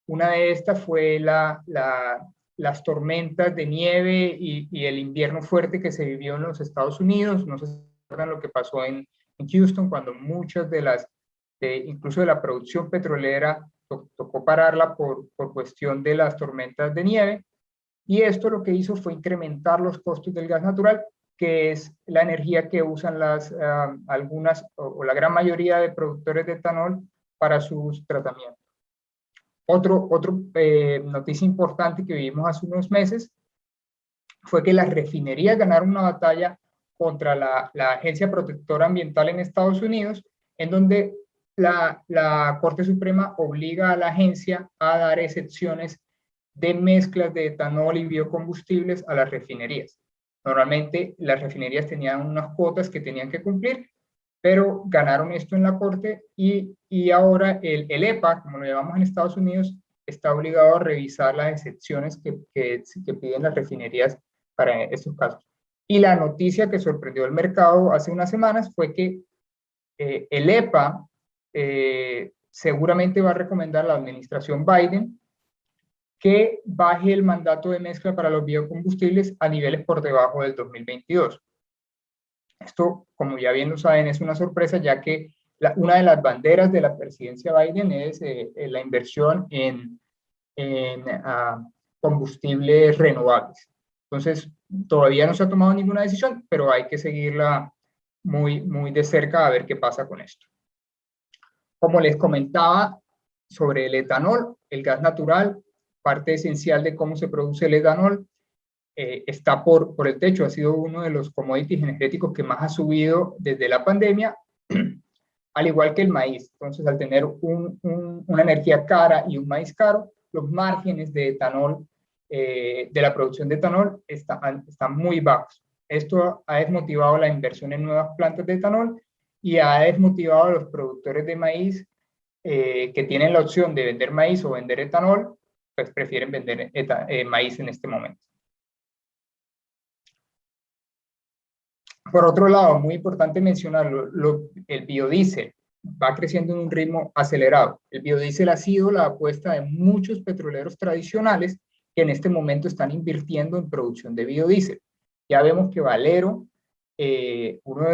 Una de estas fue las tormentas de nieve y el invierno fuerte que se vivió en los Estados Unidos. No sé si recuerdan lo que pasó en Houston, cuando muchas incluso de la producción petrolera tocó pararla por cuestión de las tormentas de nieve. Y esto lo que hizo fue incrementar los costos del gas natural, que es la energía que usan algunas o la gran mayoría de productores de etanol para sus tratamientos. Otra noticia importante que vivimos hace unos meses fue que las refinerías ganaron una batalla contra la Agencia Protectora Ambiental en Estados Unidos, en donde la Corte Suprema obliga a la agencia a dar excepciones de mezclas de etanol y biocombustibles a las refinerías. Normalmente las refinerías tenían unas cuotas que tenían que cumplir, pero ganaron esto en la Corte y ahora el EPA, como lo llamamos en Estados Unidos, está obligado a revisar las excepciones que piden las refinerías para estos casos. Y la noticia que sorprendió al mercado hace unas semanas fue que el EPA seguramente va a recomendar a la administración Biden que baje el mandato de mezcla para los biocombustibles a niveles por debajo del 2022. Esto, como ya bien lo saben, es una sorpresa, ya que una de las banderas de la presidencia Biden es la inversión en combustibles renovables. Entonces, todavía no se ha tomado ninguna decisión, pero hay que seguirla muy, muy de cerca a ver qué pasa con esto. Como les comentaba sobre el etanol, el gas natural, parte esencial de cómo se produce el etanol, está por el techo, ha sido uno de los commodities energéticos que más ha subido desde la pandemia, al igual que el maíz. Entonces, al tener una energía cara y un maíz caro, los márgenes de etanol, de la producción de etanol, están muy bajos. Esto ha desmotivado la inversión en nuevas plantas de etanol y ha desmotivado a los productores de maíz que tienen la opción de vender maíz o vender etanol, pues prefieren vender maíz en este momento. Por otro lado, muy importante mencionarlo, el biodiesel va creciendo en un ritmo acelerado. El biodiesel ha sido la apuesta de muchos petroleros tradicionales que en este momento están invirtiendo en producción de biodiesel. Ya vemos que Valero, uno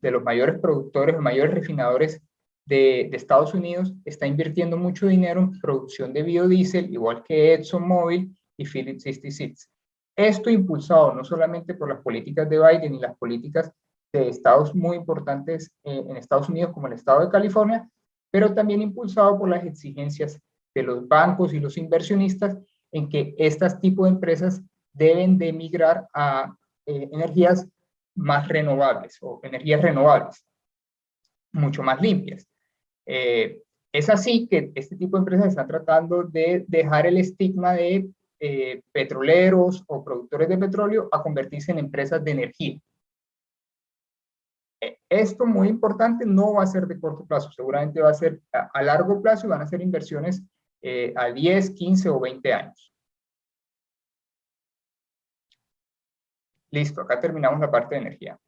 de los mayores productores, los mayores refinadores de Estados Unidos, está invirtiendo mucho dinero en producción de biodiesel, igual que ExxonMobil y Phillips 66. Esto impulsado no solamente por las políticas de Biden y las políticas de estados muy importantes en Estados Unidos, como el estado de California, pero también impulsado por las exigencias de los bancos y los inversionistas en que estos tipos de empresas deben de migrar a energías más renovables o energías renovables, mucho más limpias. Es así que este tipo de empresas están tratando de dejar el estigma de petroleros o productores de petróleo a convertirse en empresas de energía. Esto, muy importante, no va a ser de corto plazo, seguramente va a ser a largo plazo y van a ser inversiones a 10, 15 o 20 años. Listo, acá terminamos la parte de energía.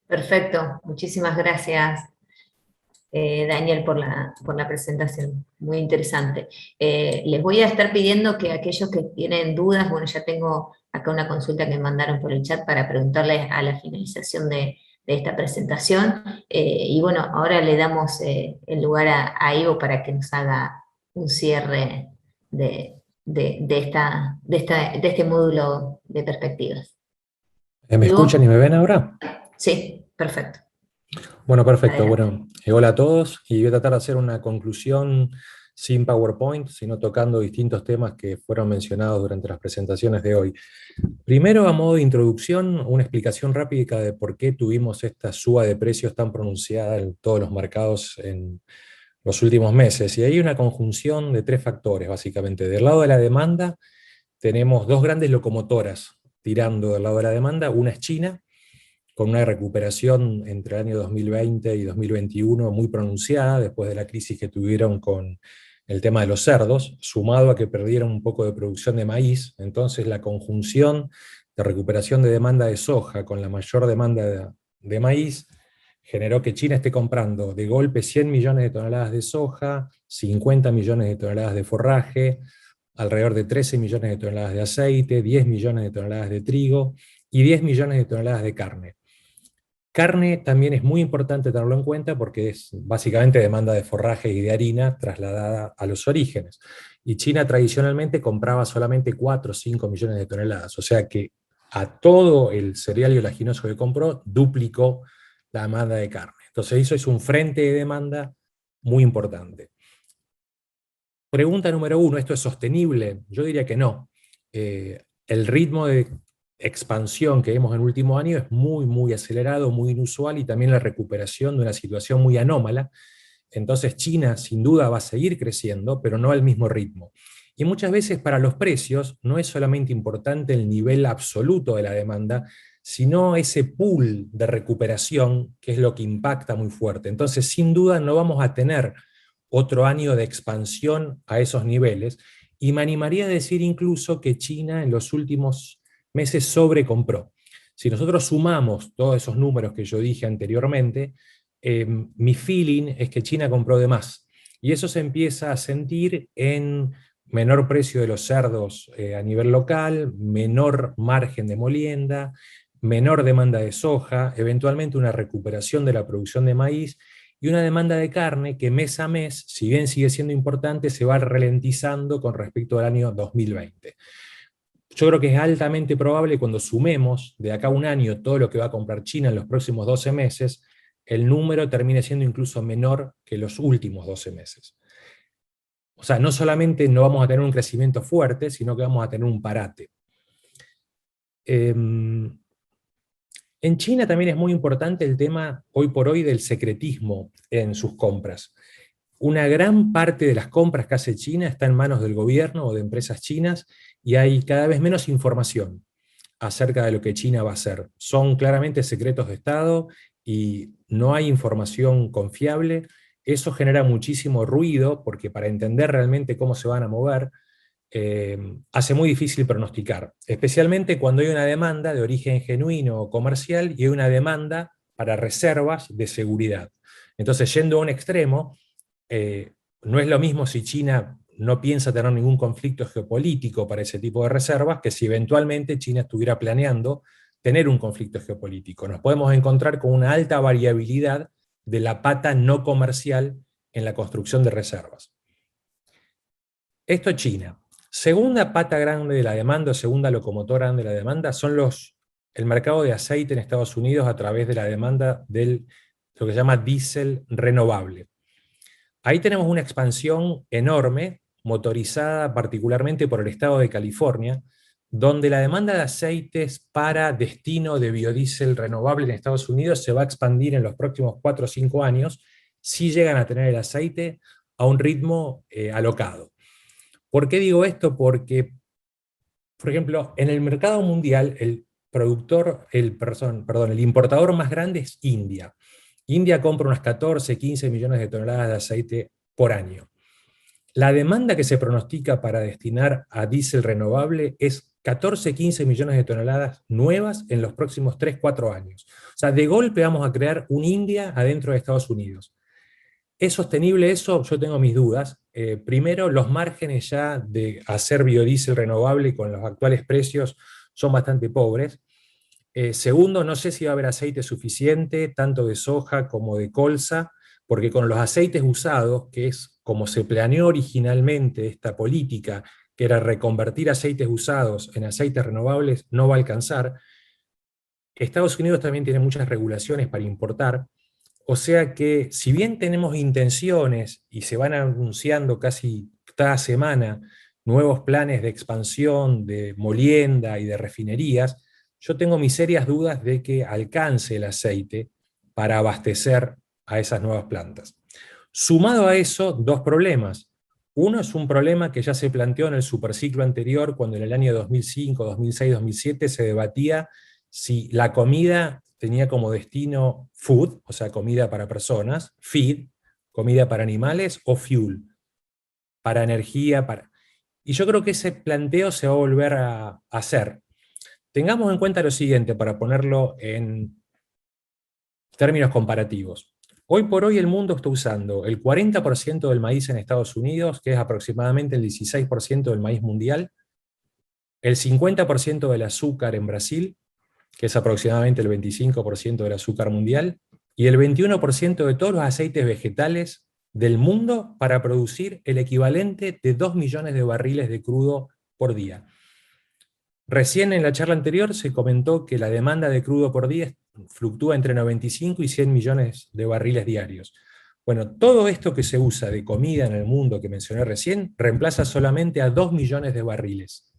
Perfecto, muchísimas gracias, Daniel, por la presentación, muy interesante. Les voy a estar pidiendo que aquellos que tienen dudas, bueno, ya tengo acá una consulta que me mandaron por el chat para preguntarles a la finalización de esta presentación, y bueno, ahora le damos el lugar a Ivo para que nos haga un cierre de este módulo de perspectivas. ¿Me escuchan y me ven ahora? Sí, perfecto. Bueno, perfecto. Adelante. Bueno, hola a todos, y voy a tratar de hacer una conclusión sin PowerPoint, sino tocando distintos temas que fueron mencionados durante las presentaciones de hoy. Primero, a modo de introducción, una explicación rápida de por qué tuvimos esta suba de precios tan pronunciada en todos los mercados en los últimos meses. Y hay una conjunción de tres factores, básicamente. Del lado de la demanda, tenemos dos grandes locomotoras tirando del lado de la demanda. Una es China, con una recuperación entre el año 2020 y 2021 muy pronunciada, después de la crisis que tuvieron con el tema de los cerdos, sumado a que perdieron un poco de producción de maíz. Entonces la conjunción de recuperación de demanda de soja con la mayor demanda de maíz generó que China esté comprando de golpe 100 millones de toneladas de soja, 50 millones de toneladas de forraje, alrededor de 13 millones de toneladas de aceite, 10 millones de toneladas de trigo y 10 millones de toneladas de carne. Carne también es muy importante tenerlo en cuenta porque es básicamente demanda de forraje y de harina trasladada a los orígenes. Y China tradicionalmente compraba solamente 4 o 5 millones de toneladas, o sea que a todo el cereal y oleaginoso que compró duplicó la demanda de carne. Entonces eso es un frente de demanda muy importante. Pregunta número 1, ¿esto es sostenible? Yo diría que no. El ritmo de expansión que vemos en el último año es muy, muy acelerado, muy inusual, y también la recuperación de una situación muy anómala. Entonces China sin duda va a seguir creciendo, pero no al mismo ritmo. Y muchas veces para los precios no es solamente importante el nivel absoluto de la demanda, sino ese pool de recuperación que es lo que impacta muy fuerte. Entonces sin duda no vamos a tener otro año de expansión a esos niveles, y me animaría a decir incluso que China en los últimos meses sobrecompró. Si nosotros sumamos todos esos números que yo dije anteriormente, mi feeling es que China compró de más. Y eso se empieza a sentir en menor precio de los cerdos a nivel local, menor margen de molienda, menor demanda de soja, eventualmente una recuperación de la producción de maíz, y una demanda de carne que mes a mes, si bien sigue siendo importante, se va ralentizando con respecto al año 2020. Yo creo que es altamente probable, cuando sumemos de acá a un año todo lo que va a comprar China en los próximos 12 meses, el número termine siendo incluso menor que los últimos 12 meses. O sea, no solamente no vamos a tener un crecimiento fuerte, sino que vamos a tener un parate. En China también es muy importante el tema, hoy por hoy, del secretismo en sus compras. Una gran parte de las compras que hace China está en manos del gobierno o de empresas chinas, y hay cada vez menos información acerca de lo que China va a hacer. Son claramente secretos de Estado y no hay información confiable. Eso genera muchísimo ruido, porque para entender realmente cómo se van a mover, hace muy difícil pronosticar, especialmente cuando hay una demanda de origen genuino o comercial y hay una demanda para reservas de seguridad. Entonces, yendo a un extremo, no es lo mismo si China no piensa tener ningún conflicto geopolítico para ese tipo de reservas, que si eventualmente China estuviera planeando tener un conflicto geopolítico. Nos podemos encontrar con una alta variabilidad de la pata no comercial en la construcción de reservas. Esto es China. Segunda pata grande de la demanda, segunda locomotora grande de la demanda, son el mercado de aceite en Estados Unidos a través de la demanda de lo que se llama diésel renovable. Ahí tenemos una expansión enorme, motorizada particularmente por el estado de California, donde la demanda de aceites para destino de biodiesel renovable en Estados Unidos se va a expandir en los próximos 4 o 5 años, si llegan a tener el aceite a un ritmo alocado. ¿Por qué digo esto? Porque, por ejemplo, en el mercado mundial, el importador más grande es India. India compra unas 14, 15 millones de toneladas de aceite por año. La demanda que se pronostica para destinar a diésel renovable es 14, 15 millones de toneladas nuevas en los próximos 3, 4 años. O sea, de golpe vamos a crear un India adentro de Estados Unidos. ¿Es sostenible eso? Yo tengo mis dudas. Primero, los márgenes ya de hacer biodiesel renovable con los actuales precios son bastante pobres. Segundo, no sé si va a haber aceite suficiente, tanto de soja como de colza, porque con los aceites usados, que es como se planeó originalmente esta política, que era reconvertir aceites usados en aceites renovables, no va a alcanzar. Estados Unidos también tiene muchas regulaciones para importar, o sea que si bien tenemos intenciones y se van anunciando casi cada semana nuevos planes de expansión de molienda y de refinerías, yo tengo mis serias dudas de que alcance el aceite para abastecer a esas nuevas plantas. Sumado a eso, dos problemas. Uno es un problema que ya se planteó en el superciclo anterior, cuando en el año 2005, 2006, 2007 se debatía si la comida tenía como destino food, o sea, comida para personas, feed, comida para animales, o fuel, para energía. Y yo creo que ese planteo se va a volver a hacer. Tengamos en cuenta lo siguiente, para ponerlo en términos comparativos. Hoy por hoy el mundo está usando el 40% del maíz en Estados Unidos, que es aproximadamente el 16% del maíz mundial, el 50% del azúcar en Brasil, que es aproximadamente el 25% del azúcar mundial, y el 21% de todos los aceites vegetales del mundo para producir el equivalente de 2 millones de barriles de crudo por día. Recién en la charla anterior se comentó que la demanda de crudo por día fluctúa entre 95 y 100 millones de barriles diarios. Bueno, todo esto que se usa de comida en el mundo que mencioné recién, reemplaza solamente a 2 millones de barriles.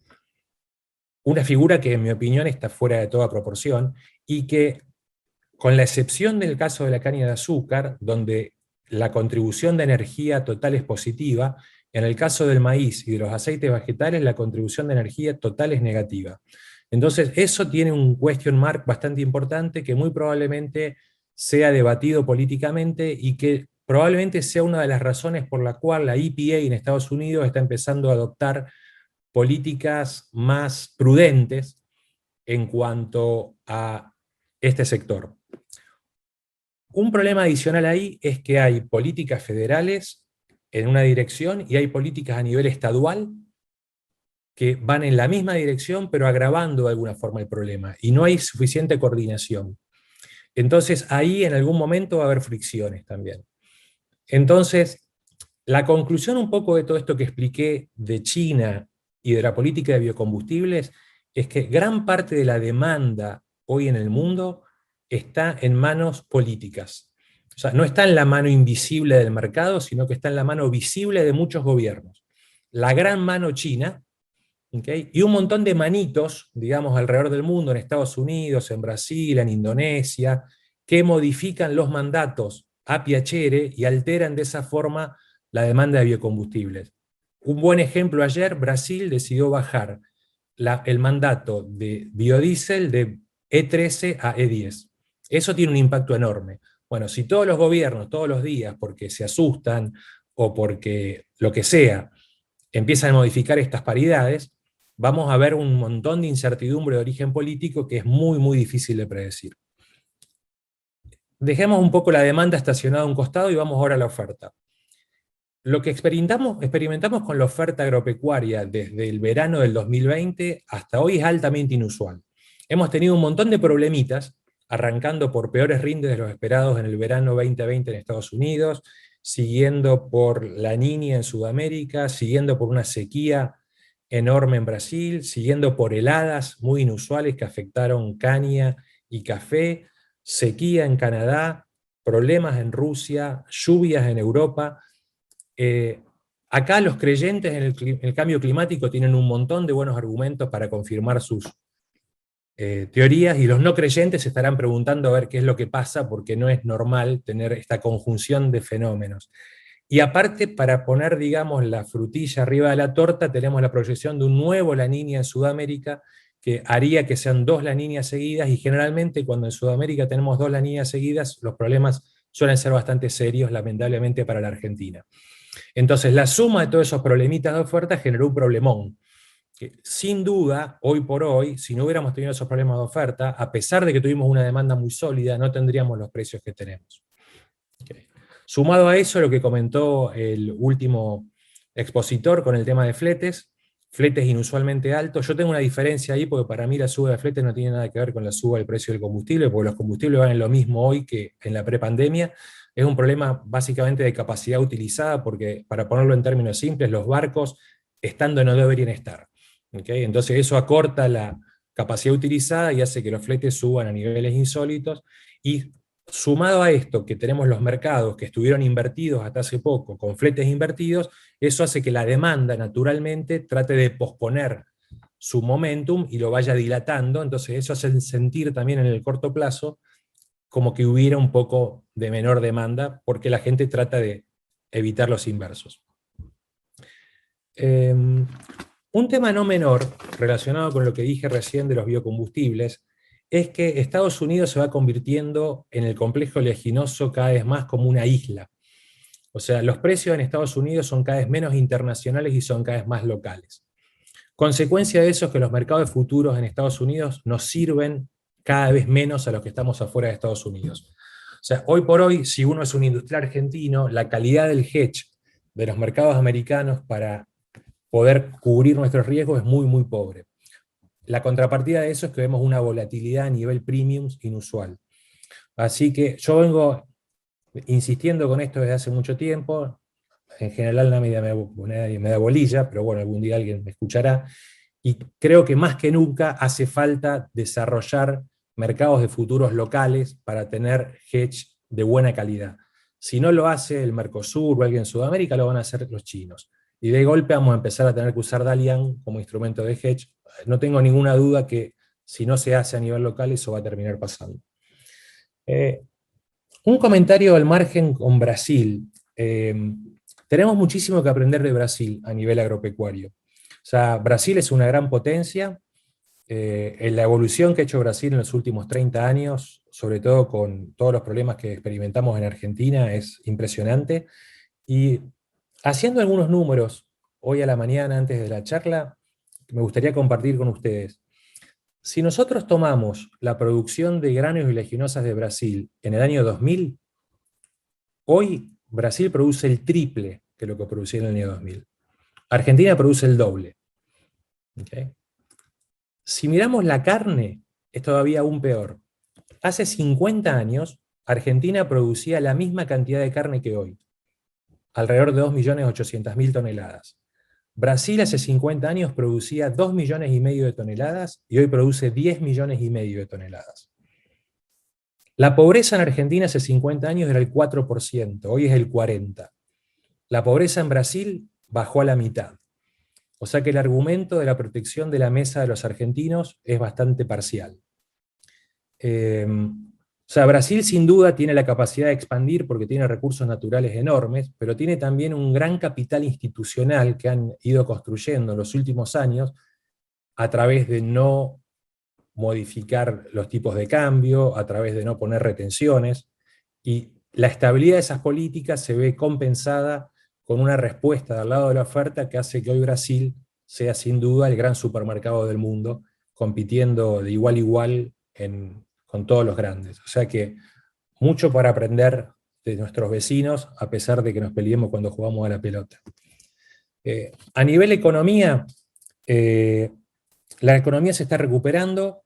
una figura que en mi opinión está fuera de toda proporción y que, con la excepción del caso de la caña de azúcar, donde la contribución de energía total es positiva, en el caso del maíz y de los aceites vegetales la contribución de energía total es negativa. Entonces eso tiene un question mark bastante importante que muy probablemente sea debatido políticamente y que probablemente sea una de las razones por la cual la EPA en Estados Unidos está empezando a adoptar políticas más prudentes en cuanto a este sector. Un problema adicional ahí es que hay políticas federales en una dirección y hay políticas a nivel estadual que van en la misma dirección pero agravando de alguna forma el problema y no hay suficiente coordinación. Entonces ahí en algún momento va a haber fricciones también. Entonces, la conclusión un poco de todo esto que expliqué de China y de la política de biocombustibles es que gran parte de la demanda hoy en el mundo está en manos políticas. O sea, no está en la mano invisible del mercado, sino que está en la mano visible de muchos gobiernos. La gran mano china, ¿okay? Y un montón de manitos, digamos, alrededor del mundo, en Estados Unidos, en Brasil, en Indonesia, que modifican los mandatos a piacere y alteran de esa forma la demanda de biocombustibles. Un buen ejemplo ayer, Brasil decidió bajar el mandato de biodiesel de E13 a E10. Eso tiene un impacto enorme. Bueno, si todos los gobiernos, todos los días, porque se asustan o porque lo que sea, empiezan a modificar estas paridades, vamos a ver un montón de incertidumbre de origen político que es muy, muy difícil de predecir. Dejemos un poco la demanda estacionada a un costado y vamos ahora a la oferta. Lo que experimentamos con la oferta agropecuaria desde el verano del 2020 hasta hoy es altamente inusual. Hemos tenido un montón de problemitas, arrancando por peores rindes de los esperados en el verano 2020 en Estados Unidos, siguiendo por la Niña en Sudamérica, siguiendo por una sequía enorme en Brasil, siguiendo por heladas muy inusuales que afectaron caña y café, sequía en Canadá, problemas en Rusia, lluvias en Europa. Acá los creyentes en el cambio climático tienen un montón de buenos argumentos para confirmar sus teorías, y los no creyentes se estarán preguntando a ver qué es lo que pasa, porque no es normal tener esta conjunción de fenómenos. Y aparte, para poner, digamos, la frutilla arriba de la torta, tenemos la proyección de un nuevo La Niña en Sudamérica, que haría que sean 2 La Niñas seguidas, y generalmente cuando en Sudamérica tenemos 2 La Niñas seguidas, los problemas suelen ser bastante serios, lamentablemente, para la Argentina. Entonces, la suma de todos esos problemitas de oferta generó un problemón, que sin duda, hoy por hoy, si no hubiéramos tenido esos problemas de oferta, a pesar de que tuvimos una demanda muy sólida, no tendríamos los precios que tenemos. Okay. Sumado a eso, lo que comentó el último expositor con el tema de fletes inusualmente altos. Yo tengo una diferencia ahí, porque para mí la suba de fletes no tiene nada que ver con la suba del precio del combustible, porque los combustibles valen lo mismo hoy que en la prepandemia. Es un problema básicamente de capacidad utilizada, porque, para ponerlo en términos simples, los barcos, estando, no deberían estar. ¿Okay? Entonces eso acorta la capacidad utilizada y hace que los fletes suban a niveles insólitos, y sumado a esto, que tenemos los mercados que estuvieron invertidos hasta hace poco, con fletes invertidos, eso hace que la demanda naturalmente trate de posponer su momentum y lo vaya dilatando. Entonces eso hace sentir también en el corto plazo como que hubiera un poco de menor demanda, porque la gente trata de evitar los inversos. Un tema no menor, relacionado con lo que dije recién de los biocombustibles, es que Estados Unidos se va convirtiendo en el complejo oleaginoso cada vez más como una isla. O sea, los precios en Estados Unidos son cada vez menos internacionales y son cada vez más locales. Consecuencia de eso es que los mercados de futuros en Estados Unidos nos sirven cada vez menos a los que estamos afuera de Estados Unidos. O sea, hoy por hoy, si uno es un industrial argentino, la calidad del hedge de los mercados americanos para poder cubrir nuestros riesgos es muy, muy pobre. La contrapartida de eso es que vemos una volatilidad a nivel premiums inusual. Así que yo vengo insistiendo con esto desde hace mucho tiempo. En general nadie me da bolilla, pero bueno, algún día alguien me escuchará. Y creo que más que nunca hace falta desarrollar mercados de futuros locales para tener hedge de buena calidad. Si no lo hace el Mercosur o alguien en Sudamérica, lo van a hacer los chinos. y de golpe vamos a empezar a tener que usar Dalian como instrumento de hedge. No tengo ninguna duda que si no se hace a nivel local, eso va a terminar pasando. Un comentario al margen con Brasil. Tenemos muchísimo que aprender de Brasil a nivel agropecuario. O sea, Brasil es una gran potencia. En la evolución que ha hecho Brasil en los últimos 30 años, sobre todo con todos los problemas que experimentamos en Argentina, es impresionante. Y haciendo algunos números hoy a la mañana antes de la charla, me gustaría compartir con ustedes. Si nosotros tomamos la producción de granos y leguminosas de Brasil en el año 2000, hoy Brasil produce el triple que lo que producía en el año 2000. Argentina produce el doble. ¿Okay? Si miramos la carne, es todavía aún peor. Hace 50 años, Argentina producía la misma cantidad de carne que hoy, alrededor de 2.800.000 toneladas. Brasil hace 50 años producía 2,5 millones de toneladas y hoy produce 10,5 millones de toneladas. La pobreza en Argentina hace 50 años era el 4%, hoy es el 40%. La pobreza en Brasil bajó a la mitad. O sea que el argumento de la protección de la mesa de los argentinos es bastante parcial. O sea, Brasil sin duda tiene la capacidad de expandir porque tiene recursos naturales enormes, pero tiene también un gran capital institucional que han ido construyendo en los últimos años a través de no modificar los tipos de cambio, a través de no poner retenciones, y la estabilidad de esas políticas se ve compensada con una respuesta del lado de la oferta que hace que hoy Brasil sea sin duda el gran supermercado del mundo, compitiendo de igual a igual con todos los grandes. O sea que mucho para aprender de nuestros vecinos, a pesar de que nos peleemos cuando jugamos a la pelota. A nivel economía, la economía se está recuperando.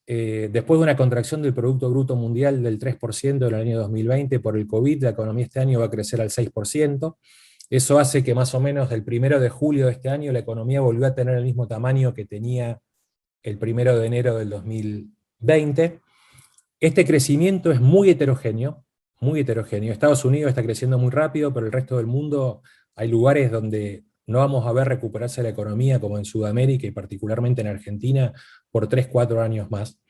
Después de una contracción del Producto Bruto Mundial del 3% en el año 2020 por el COVID, la economía este año va a crecer al 6%. Eso hace que más o menos del 1 de julio de este año la economía volvió a tener el mismo tamaño que tenía el 1 de enero del 2020. Este crecimiento es muy heterogéneo, muy heterogéneo. Estados Unidos está creciendo muy rápido, pero el resto del mundo hay lugares donde no vamos a ver recuperarse la economía, como en Sudamérica y particularmente en Argentina, por 3-4 años más.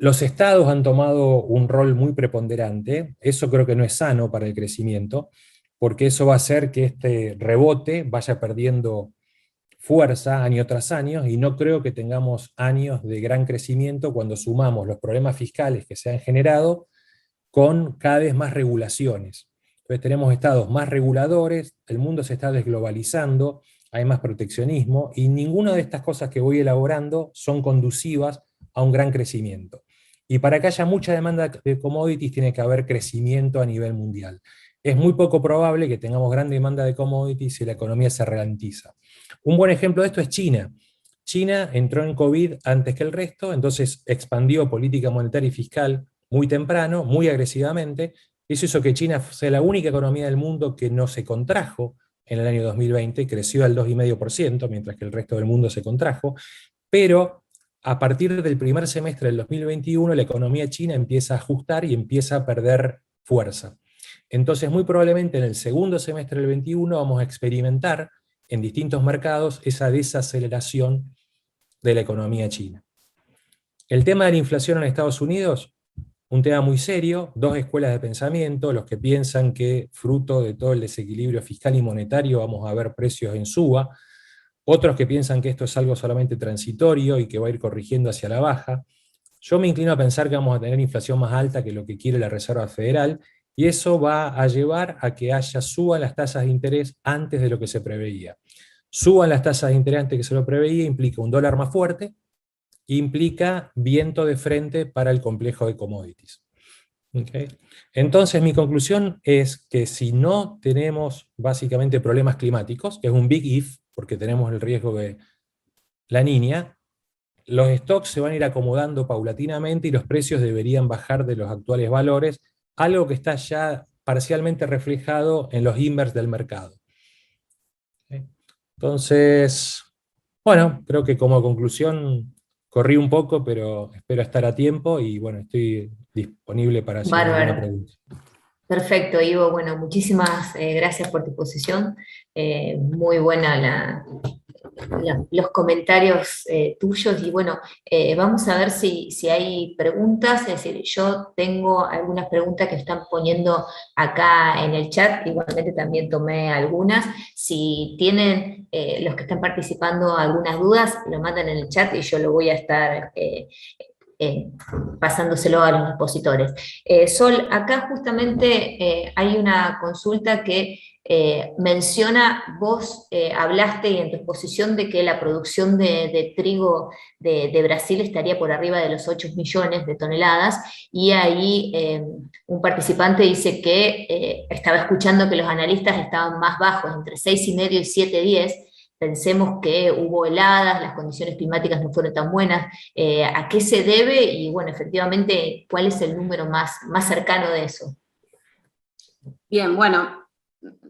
Los estados han tomado un rol muy preponderante. Eso creo que no es sano para el crecimiento, porque eso va a hacer que este rebote vaya perdiendo fuerza año tras año, y no creo que tengamos años de gran crecimiento cuando sumamos los problemas fiscales que se han generado con cada vez más regulaciones. Entonces tenemos estados más reguladores, el mundo se está desglobalizando, hay más proteccionismo, y ninguna de estas cosas que voy elaborando son conducivas a un gran crecimiento. Y para que haya mucha demanda de commodities tiene que haber crecimiento a nivel mundial. Es muy poco probable que tengamos gran demanda de commodities si la economía se ralentiza. Un buen ejemplo de esto es China. China entró en COVID antes que el resto, entonces expandió política monetaria y fiscal muy temprano, muy agresivamente. Eso hizo que China sea la única economía del mundo que no se contrajo en el año 2020, creció al 2,5%, mientras que el resto del mundo se contrajo, pero a partir del primer semestre del 2021 la economía china empieza a ajustar y empieza a perder fuerza. Entonces muy probablemente en el segundo semestre del 21 vamos a experimentar en distintos mercados esa desaceleración de la economía china. El tema de la inflación en Estados Unidos, un tema muy serio, dos escuelas de pensamiento, los que piensan que fruto de todo el desequilibrio fiscal y monetario vamos a ver precios en suba, otros que piensan que esto es algo solamente transitorio y que va a ir corrigiendo hacia la baja. Yo me inclino a pensar que vamos a tener inflación más alta que lo que quiere la Reserva Federal, y eso va a llevar a que suban las tasas de interés antes de lo que se preveía. Suban las tasas de interés antes de que se lo preveía implica un dólar más fuerte, implica viento de frente para el complejo de commodities. ¿Okay? Entonces mi conclusión es que si no tenemos básicamente problemas climáticos, que es un big if, porque tenemos el riesgo de la Niña, los stocks se van a ir acomodando paulatinamente y los precios deberían bajar de los actuales valores, algo que está ya parcialmente reflejado en los inverse del mercado. ¿Okay? Entonces, bueno, creo que como conclusión corrí un poco, pero espero estar a tiempo y bueno, estoy disponible para hacer alguna pregunta. Perfecto, Ivo. Bueno, muchísimas gracias por tu exposición. Muy buena los comentarios tuyos y bueno, vamos a ver si hay preguntas. Es decir, yo tengo algunas preguntas que están poniendo acá en el chat, igualmente también tomé algunas. Si tienen los que están participando algunas dudas, lo mandan en el chat y yo lo voy a estar pasándoselo a los expositores. Sol, acá justamente hay una consulta que menciona, vos hablaste en tu exposición de que la producción de trigo de Brasil estaría por arriba de los 8 millones de toneladas, y ahí un participante dice que estaba escuchando que los analistas estaban más bajos, entre 6,5 y 7,10. Pensemos que hubo heladas, las condiciones climáticas no fueron tan buenas. ¿A qué se debe? Y bueno, efectivamente, ¿cuál es el número más cercano de eso? Bien, bueno,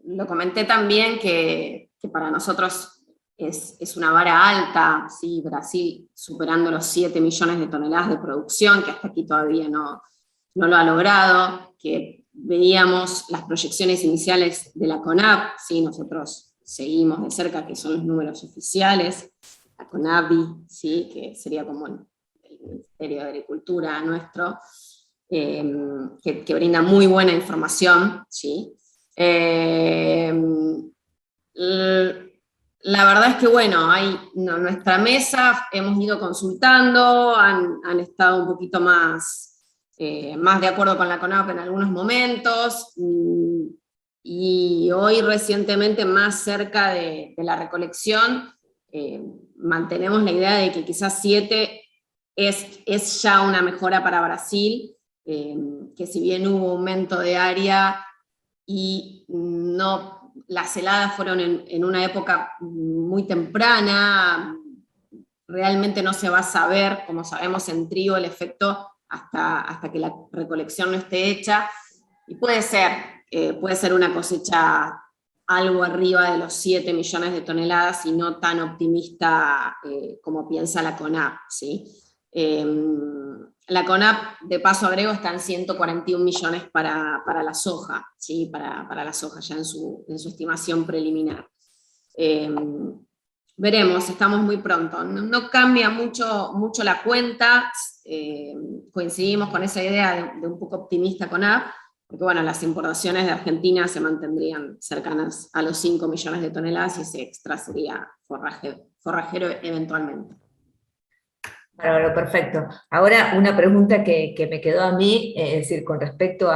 lo comenté también que para nosotros es una vara alta, ¿sí? Brasil superando los 7 millones de toneladas de producción, que hasta aquí todavía no lo ha logrado, que veíamos las proyecciones iniciales de la CONAB, ¿sí? Nosotros seguimos de cerca que son los números oficiales, la CONABI, ¿sí? Que sería como el Ministerio de Agricultura nuestro, que brinda muy buena información, ¿sí? La verdad es que, bueno, nuestra mesa hemos ido consultando, han estado un poquito más de acuerdo con la CONAB en algunos momentos, y hoy recientemente, más cerca de la recolección, mantenemos la idea de que quizás 7 es ya una mejora para Brasil, que si bien hubo aumento de área y las heladas fueron en una época muy temprana, realmente no se va a saber, como sabemos en trigo, el efecto hasta que la recolección no esté hecha, y puede ser una cosecha algo arriba de los 7 millones de toneladas y no tan optimista como piensa la CONAB, ¿sí? La CONAB, de paso agrego, está en 141 millones para la soja, ¿sí? Para la soja, ya en su estimación preliminar. Veremos, estamos muy pronto. No cambia mucho la cuenta, coincidimos con esa idea de un poco optimista CONAB, porque bueno, las importaciones de Argentina se mantendrían cercanas a los 5 millones de toneladas y ese extra sería forrajero eventualmente. Bárbaro, perfecto. Ahora una pregunta que me quedó a mí, es decir, con respecto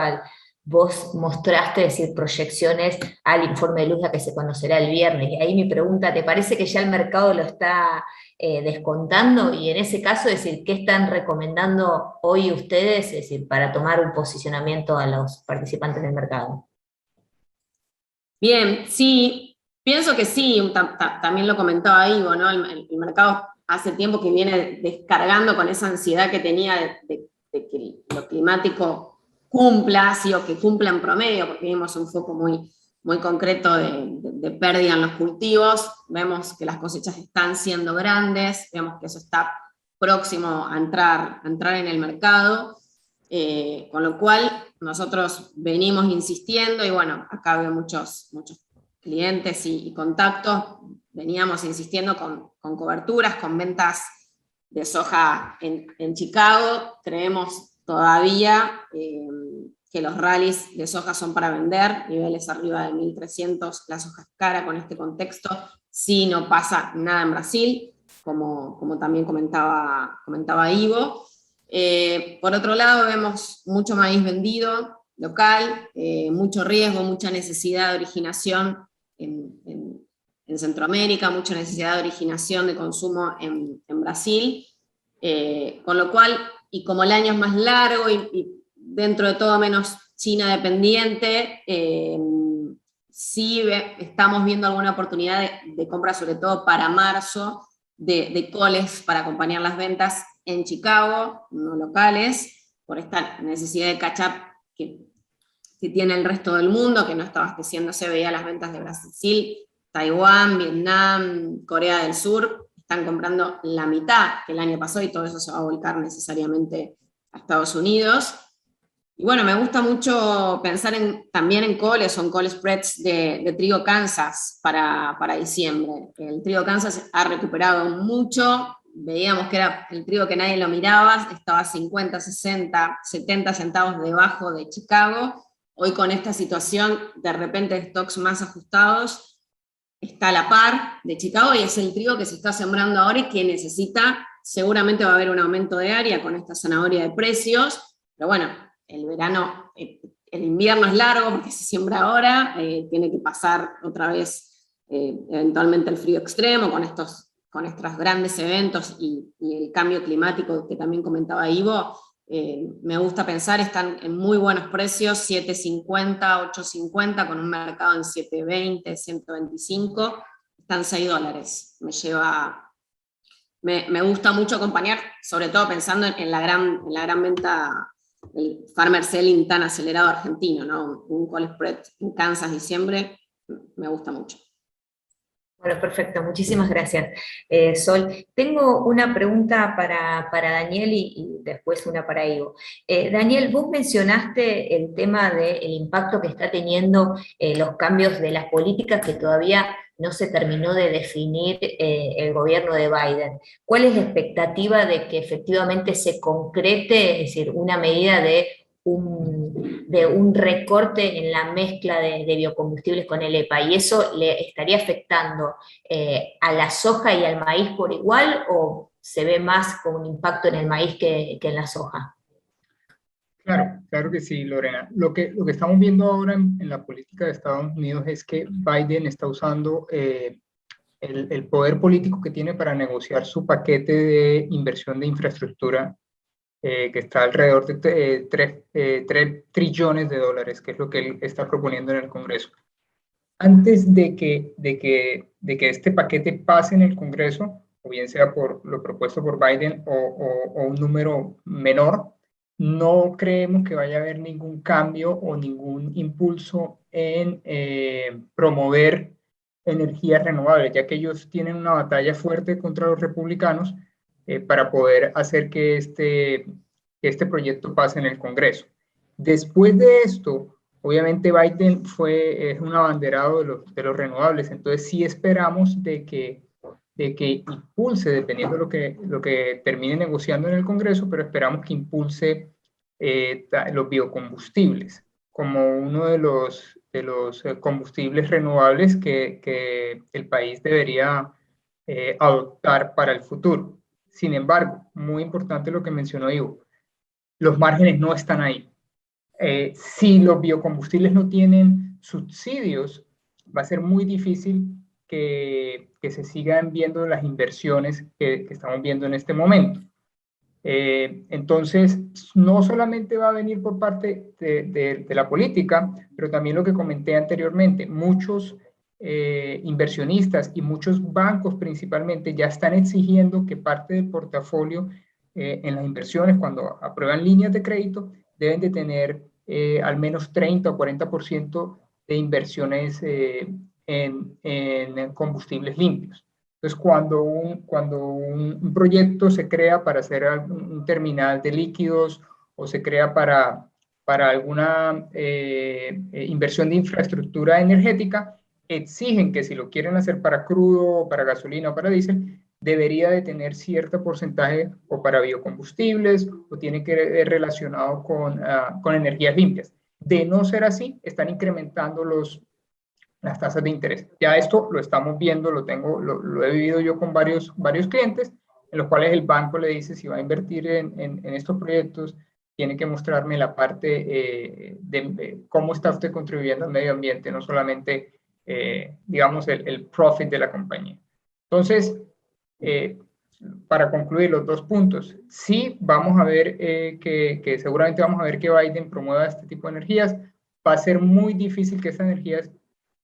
vos mostraste, es decir, proyecciones al informe de Luzda que se conocerá el viernes, y ahí mi pregunta, ¿te parece que ya el mercado lo está descontando? Y en ese caso, es decir, ¿qué están recomendando hoy ustedes, es decir, para tomar un posicionamiento a los participantes del mercado? Bien, sí, pienso que sí, también lo comentaba Ivo, ¿no? El mercado hace tiempo que viene descargando con esa ansiedad que tenía de que lo climático cumpla, sí, o que cumpla en promedio, porque vimos un foco muy concreto de pérdida en los cultivos, vemos que las cosechas están siendo grandes, vemos que eso está próximo a entrar en el mercado, con lo cual nosotros venimos insistiendo, y bueno, acá veo muchos clientes y contactos, veníamos insistiendo con coberturas, con ventas de soja en Chicago. Creemos todavía que los rallies de soja son para vender, niveles arriba de 1.300, la soja es cara con este contexto, si no pasa nada en Brasil, como también comentaba Ivo. Por otro lado, vemos mucho maíz vendido local, mucho riesgo, mucha necesidad de originación en Centroamérica, mucha necesidad de originación de consumo en Brasil, con lo cual, y como el año es más largo y dentro de todo menos China dependiente, sí estamos viendo alguna oportunidad de compra, sobre todo para marzo, de coles para acompañar las ventas en Chicago, no locales, por esta necesidad de catch-up que tiene el resto del mundo, que no está abasteciéndose. Veía las ventas de Brasil, Taiwán, Vietnam, Corea del Sur, están comprando la mitad que el año pasado, y todo eso se va a volcar necesariamente a Estados Unidos. Y bueno, me gusta mucho pensar también en calls o en call spreads de trigo Kansas para diciembre. El trigo Kansas ha recuperado mucho, veíamos que era el trigo que nadie lo miraba, estaba 50, 60, 70 centavos debajo de Chicago. Hoy con esta situación, de repente stocks más ajustados, está a la par de Chicago y es el trigo que se está sembrando ahora y que necesita, seguramente va a haber un aumento de área con esta zanahoria de precios, pero bueno, el verano, el invierno es largo porque se siembra ahora, tiene que pasar otra vez eventualmente el frío extremo con estos grandes eventos y el cambio climático que también comentaba Ivo. Me gusta pensar, están en muy buenos precios, 7.50, 8.50, con un mercado en 7.20, 125, están $6. Me gusta mucho acompañar, sobre todo pensando en la gran venta, el farmer selling tan acelerado argentino, ¿no? Un call spread en Kansas diciembre, me gusta mucho. Bueno, perfecto, muchísimas gracias, Sol. Tengo una pregunta para Daniel y después una para Ivo. Daniel, vos mencionaste el tema del impacto que está teniendo los cambios de las políticas que todavía no se terminó de definir el gobierno de Biden. ¿Cuál es la expectativa de que efectivamente se concrete, es decir, una medida de un recorte en la mezcla de biocombustibles con el EPA, y eso le estaría afectando a la soja y al maíz por igual, o se ve más con un impacto en el maíz que en la soja? Claro que sí, Lorena. Lo que estamos viendo ahora en la política de Estados Unidos es que Biden está usando el poder político que tiene para negociar su paquete de inversión de infraestructura, que está alrededor de 3 trillones de dólares, que es lo que él está proponiendo en el Congreso. Antes de que este paquete pase en el Congreso, o bien sea por lo propuesto por Biden o un número menor, no creemos que vaya a haber ningún cambio o ningún impulso en promover energías renovables, ya que ellos tienen una batalla fuerte contra los republicanos para poder hacer que este proyecto pase en el Congreso. Después de esto, obviamente Biden es un abanderado de los renovables, entonces sí esperamos de que impulse, dependiendo de lo que termine negociando en el Congreso, pero esperamos que impulse los biocombustibles como uno de los combustibles renovables que el país debería adoptar para el futuro. Sin embargo, muy importante lo que mencionó Ivo, los márgenes no están ahí. Si los biocombustibles no tienen subsidios, va a ser muy difícil que se sigan viendo las inversiones que estamos viendo en este momento. Entonces, no solamente va a venir por parte de la política, pero también lo que comenté anteriormente, muchos inversionistas y muchos bancos principalmente ya están exigiendo que parte del portafolio en las inversiones, cuando aprueban líneas de crédito, deben de tener al menos 30 o 40% de inversiones en combustibles limpios. Entonces, cuando un proyecto se crea para hacer un terminal de líquidos o se crea para alguna inversión de infraestructura energética, exigen que si lo quieren hacer para crudo, para gasolina o para diésel, debería de tener cierto porcentaje o para biocombustibles o tiene que ver relacionado con energías limpias. De no ser así, están incrementando las tasas de interés. Ya esto lo estamos viendo, lo he vivido yo con varios clientes, en los cuales el banco le dice si va a invertir en estos proyectos, tiene que mostrarme la parte de cómo está usted contribuyendo al medio ambiente, no solamente, digamos, el profit de la compañía. Entonces, para concluir los dos puntos, sí vamos a ver que seguramente vamos a ver que Biden promueva este tipo de energías. Va a ser muy difícil que estas energías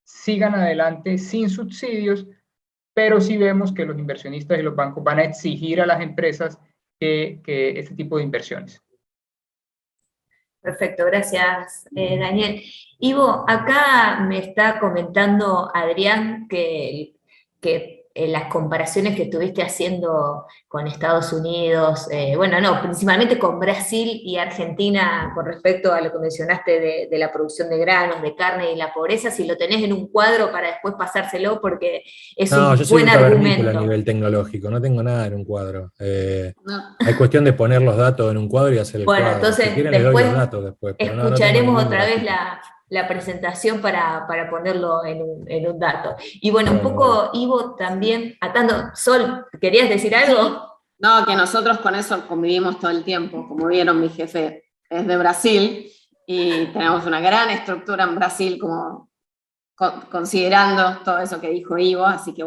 sigan adelante sin subsidios, pero sí vemos que los inversionistas y los bancos van a exigir a las empresas que este tipo de inversiones. Perfecto, gracias, Daniel. Ivo, acá me está comentando Adrián que las comparaciones que estuviste haciendo con Estados Unidos, bueno, no, principalmente con Brasil y Argentina con respecto a lo que mencionaste de la producción de granos, de carne y la pobreza, si lo tenés en un cuadro para después pasárselo, porque es No, un yo soy buen un cavernícola a argumento. nivel tecnológico, no tengo nada en un cuadro. No. Hay cuestión de poner los datos en un cuadro y hacer el Bueno, cuadro. Si entonces quieren les doy después los datos después, pero no, no tengo escucharemos ningún otra vez gráfico. la presentación para ponerlo en un dato. Y bueno, un Bueno, dale. poco, Ivo, también atando. Sol, ¿querías decir algo? No, que nosotros con eso convivimos todo el tiempo. Como vieron, mi jefe es de Brasil y tenemos una gran estructura en Brasil, como considerando todo eso que dijo Ivo, así que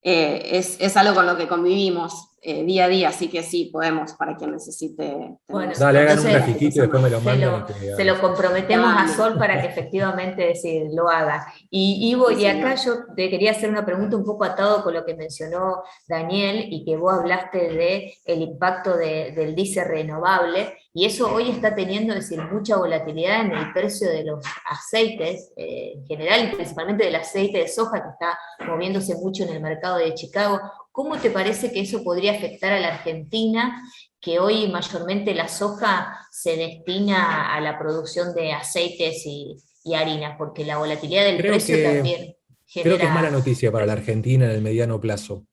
es algo con lo que convivimos día a día, así que sí, podemos, para quien necesite. Bueno, Dale, hagan un entonces grafiquito y después me lo mandan y que se lo comprometemos a Dale. Sol para que efectivamente lo haga. Y Ivo, Sí, y acá señor. yo te quería hacer una pregunta un poco atado con lo que mencionó Daniel y que vos hablaste del impacto del diésel renovable, y eso hoy está teniendo, es decir, mucha volatilidad en el precio de los aceites en general, y principalmente del aceite de soja, que está moviéndose mucho en el mercado de Chicago. ¿Cómo te parece que eso podría afectar a la Argentina, que hoy mayormente la soja se destina a la producción de aceites y harinas? Porque la volatilidad del Creo precio que, también creo que es mala genera... noticia para la Argentina en el mediano plazo.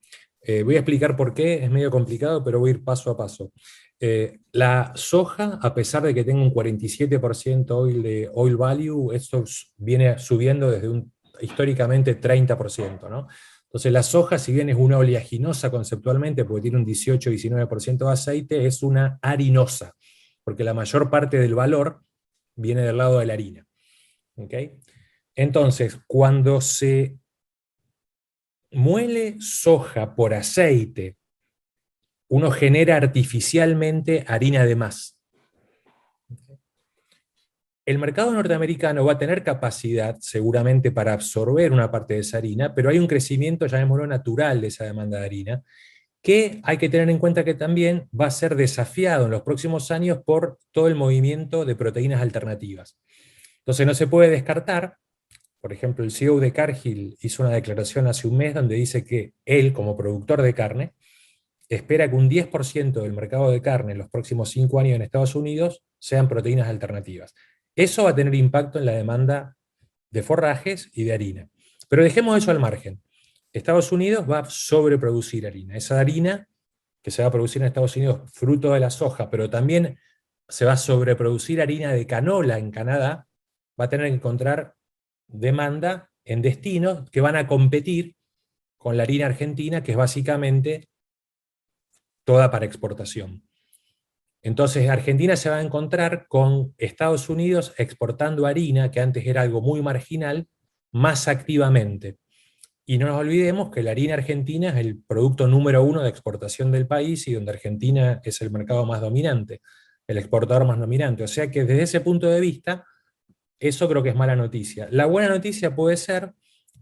Voy a explicar por qué, es medio complicado, pero voy a ir paso a paso. La soja, a pesar de que tenga un 47% de oil value, esto viene subiendo desde un históricamente 30%, ¿no? Entonces la soja, si bien es una oleaginosa conceptualmente, porque tiene un 18-19% de aceite, es una harinosa, porque la mayor parte del valor viene del lado de la harina. ¿Okay? Entonces, cuando se muele soja por aceite, uno genera artificialmente harina de más. El mercado norteamericano va a tener capacidad seguramente para absorber una parte de esa harina, pero hay un crecimiento, llamémoslo natural, de esa demanda de harina, que hay que tener en cuenta que también va a ser desafiado en los próximos años por todo el movimiento de proteínas alternativas. Entonces no se puede descartar. Por ejemplo, el CEO de Cargill hizo una declaración hace un mes donde dice que él, como productor de carne, espera que un 10% del mercado de carne en los próximos 5 años en Estados Unidos sean proteínas alternativas. Eso va a tener impacto en la demanda de forrajes y de harina. Pero dejemos eso al margen. Estados Unidos va a sobreproducir harina. Esa harina que se va a producir en Estados Unidos, fruto de la soja, pero también se va a sobreproducir harina de canola en Canadá, va a tener que encontrar demanda en destinos que van a competir con la harina argentina, que es básicamente toda para exportación. Entonces Argentina se va a encontrar con Estados Unidos exportando harina, que antes era algo muy marginal, más activamente. Y no nos olvidemos que la harina argentina es el producto número 1 de exportación del país y donde Argentina es el mercado más dominante, el exportador más dominante. O sea que desde ese punto de vista, eso creo que es mala noticia. La buena noticia puede ser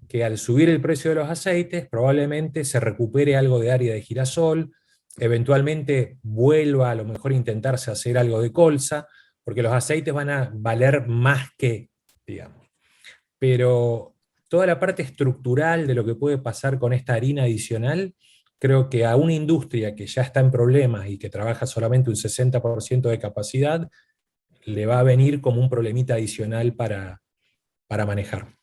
que al subir el precio de los aceites, probablemente se recupere algo de área de girasol, eventualmente vuelva a lo mejor intentarse hacer algo de colza, porque los aceites van a valer más que, digamos. Pero toda la parte estructural de lo que puede pasar con esta harina adicional, creo que a una industria que ya está en problemas y que trabaja solamente un 60% de capacidad, le va a venir como un problemita adicional para manejar.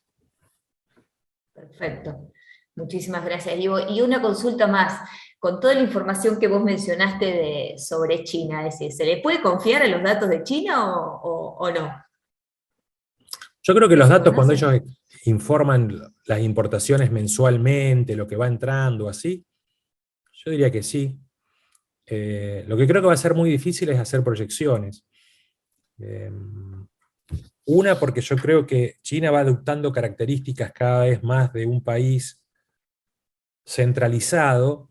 Perfecto. Muchísimas gracias, Ivo. Y una consulta más. Con toda la información que vos mencionaste sobre China, es decir, ¿se le puede confiar a los datos de China o no? Yo creo que los ¿Se datos, cuando conoce? ellos informan las importaciones mensualmente, lo que va entrando, así, yo diría que sí. Lo que creo que va a ser muy difícil es hacer proyecciones. Una, porque yo creo que China va adoptando características cada vez más de un país centralizado,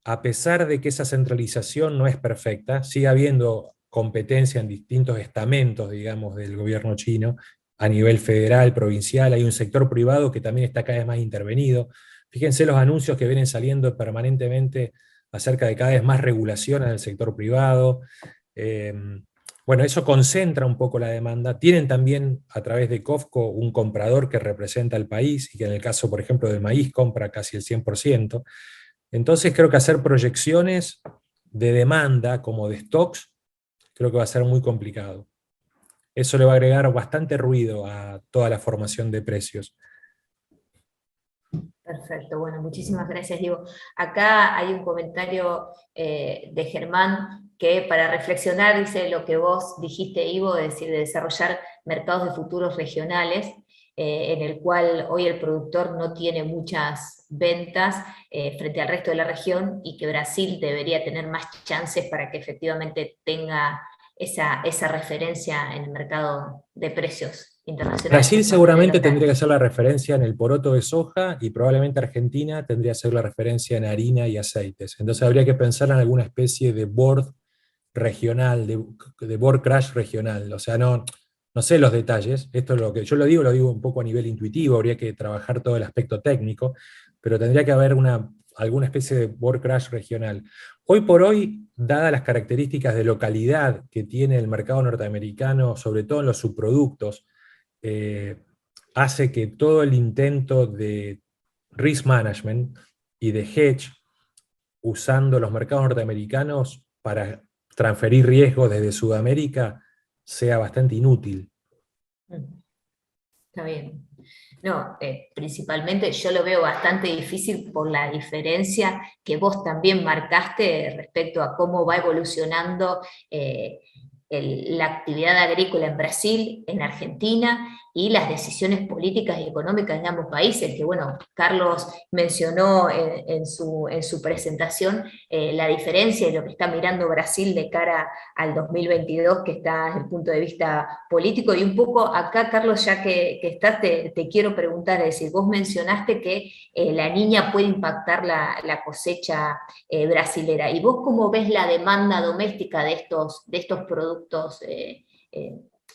a pesar de que esa centralización no es perfecta, sigue habiendo competencia en distintos estamentos, digamos, del gobierno chino, a nivel federal, provincial, hay un sector privado que también está cada vez más intervenido. Fíjense los anuncios que vienen saliendo permanentemente acerca de cada vez más regulación en el sector privado. Bueno, eso concentra un poco la demanda. Tienen también a través de COFCO un comprador que representa al país y que en el caso, por ejemplo, del maíz compra casi el 100%. Entonces creo que hacer proyecciones de demanda como de stocks creo que va a ser muy complicado. Eso le va a agregar bastante ruido a toda la formación de precios. Perfecto, bueno, muchísimas gracias, Diego. Acá hay un comentario de Germán que para reflexionar dice lo que vos dijiste, Ivo, es decir, de desarrollar mercados de futuros regionales, en el cual hoy el productor no tiene muchas ventas frente al resto de la región y que Brasil debería tener más chances para que efectivamente tenga esa referencia en el mercado de precios internacional. Brasil seguramente tendría que hacer la referencia en el poroto de soja y probablemente Argentina tendría que hacer la referencia en harina y aceites. Entonces habría que pensar en alguna especie de board regional, de board crash regional. O sea, no sé los detalles, esto es lo que yo lo digo un poco a nivel intuitivo, habría que trabajar todo el aspecto técnico, pero tendría que haber alguna especie de board crash regional. Hoy por hoy, dadas las características de localidad que tiene el mercado norteamericano, sobre todo en los subproductos, hace que todo el intento de risk management y de hedge, usando los mercados norteamericanos para transferir riesgos desde Sudamérica, sea bastante inútil. Está bien. No, principalmente yo lo veo bastante difícil por la diferencia que vos también marcaste respecto a cómo va evolucionando la actividad agrícola en Brasil, en Argentina, y las decisiones políticas y económicas en ambos países, que bueno, Carlos mencionó en su presentación la diferencia y lo que está mirando Brasil de cara al 2022, que está desde el punto de vista político, y un poco acá, Carlos, ya que estás, te quiero preguntar, es decir, vos mencionaste que la niña puede impactar la cosecha brasilera, y vos cómo ves la demanda doméstica de estos productos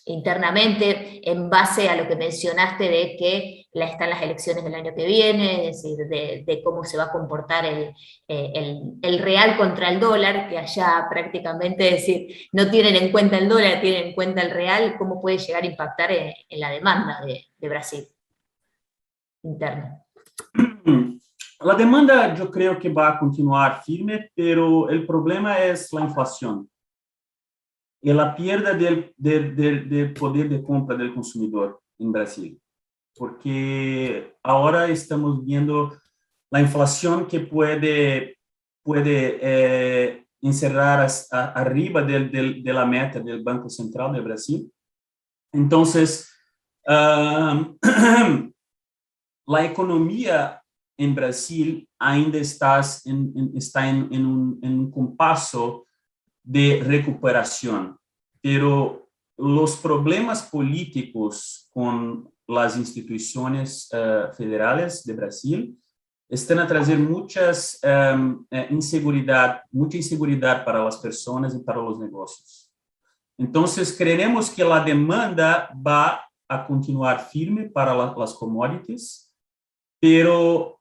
internamente, en base a lo que mencionaste de que están las elecciones del año que viene, es decir, de cómo se va a comportar el real contra el dólar, que allá prácticamente, es decir, no tienen en cuenta el dólar, tienen en cuenta el real, cómo puede llegar a impactar en la demanda de Brasil interna. La demanda yo creo que va a continuar firme, pero el problema es la inflación y la pérdida del poder de compra del consumidor en Brasil. Porque ahora estamos viendo la inflación que puede encerrar arriba de la meta del Banco Central de Brasil. Entonces, la economía en Brasil ainda está en un compaso de recuperación, pero los problemas políticos con las instituciones federales de Brasil están a traer mucha inseguridad para las personas y para los negocios. Entonces, creemos que la demanda va a continuar firme para las commodities, pero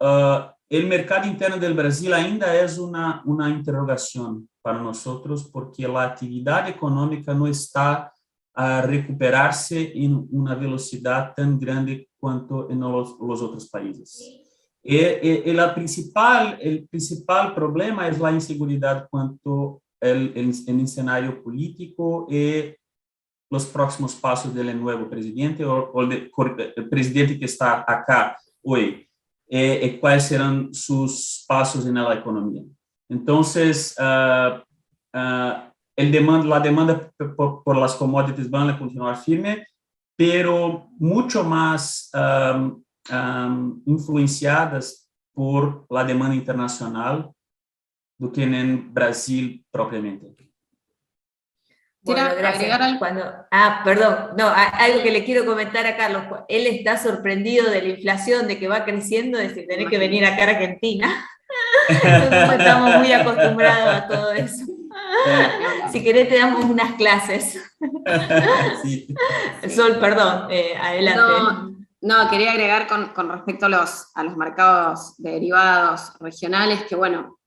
el mercado interno del Brasil ainda es una interrogación para nosotros, porque la actividad económica no está a recuperarse en una velocidad tan grande cuanto en los otros países. El principal problema es la inseguridad cuanto el escenario político y los próximos pasos del nuevo presidente o el presidente que está acá hoy. ¿Cuáles serán sus pasos en la economía? Entonces, la demanda por las commodities van a continuar firme, pero mucho más influenciadas por la demanda internacional do que en Brasil propiamente. Bueno, gracias. Perdón, no, algo que le quiero comentar a Carlos. Él está sorprendido de la inflación, de que va creciendo, de decir, tenés que venir acá a Argentina. Nosotros estamos muy acostumbrados a todo eso. Si querés te damos unas clases. Sí. Sol, perdón, adelante. No, quería agregar con respecto a los mercados de derivados regionales, que bueno,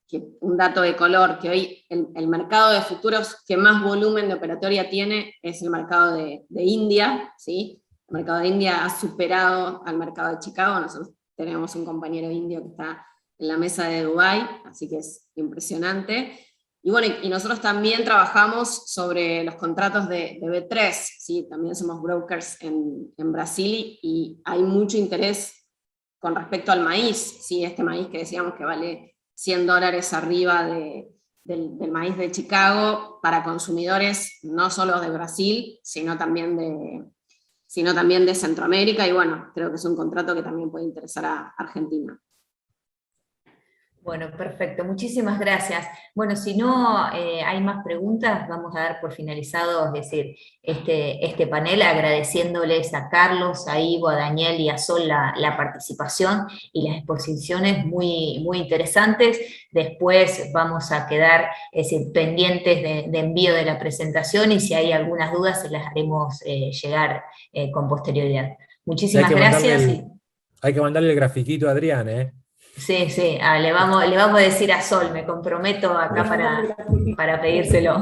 un dato de color, que hoy el mercado de futuros que más volumen de operatoria tiene es el mercado de India, ¿sí? El mercado de India ha superado al mercado de Chicago. Nosotros tenemos un compañero indio que está en la mesa de Dubái, así que es impresionante. Y bueno, y nosotros también trabajamos sobre los contratos de B3, ¿sí? También somos brokers en Brasil, y hay mucho interés con respecto al maíz, ¿sí? Este maíz que decíamos que vale $100 arriba del maíz de Chicago, para consumidores no solo de Brasil, sino también de Centroamérica, y bueno, creo que es un contrato que también puede interesar a Argentina. Bueno, perfecto, muchísimas gracias. Bueno, si no hay más preguntas, vamos a dar por finalizado, es decir, este panel, agradeciéndoles a Carlos, a Ivo, a Daniel y a Sol la participación y las exposiciones muy, muy interesantes. Después vamos a quedar pendientes de envío de la presentación, y si hay algunas dudas se las haremos llegar con posterioridad. Muchísimas gracias. Hay que mandarle el grafiquito a Adrián, ¿eh? Sí, le vamos a decir a Sol, me comprometo acá para pedírselo.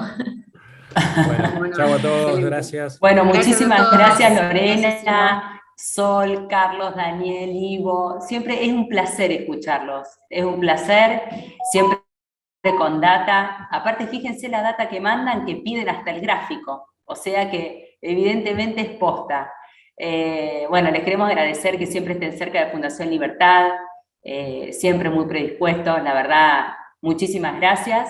Bueno, chao a todos, gracias. Bueno, muchísimas gracias Lorena, Sol, Carlos, Daniel, Ivo. Siempre es un placer escucharlos, es un placer, siempre con data. Aparte, fíjense la data que mandan, que piden hasta el gráfico, o sea que evidentemente es posta. Bueno, les queremos agradecer que siempre estén cerca de Fundación Libertad, siempre muy predispuestos, la verdad, muchísimas gracias.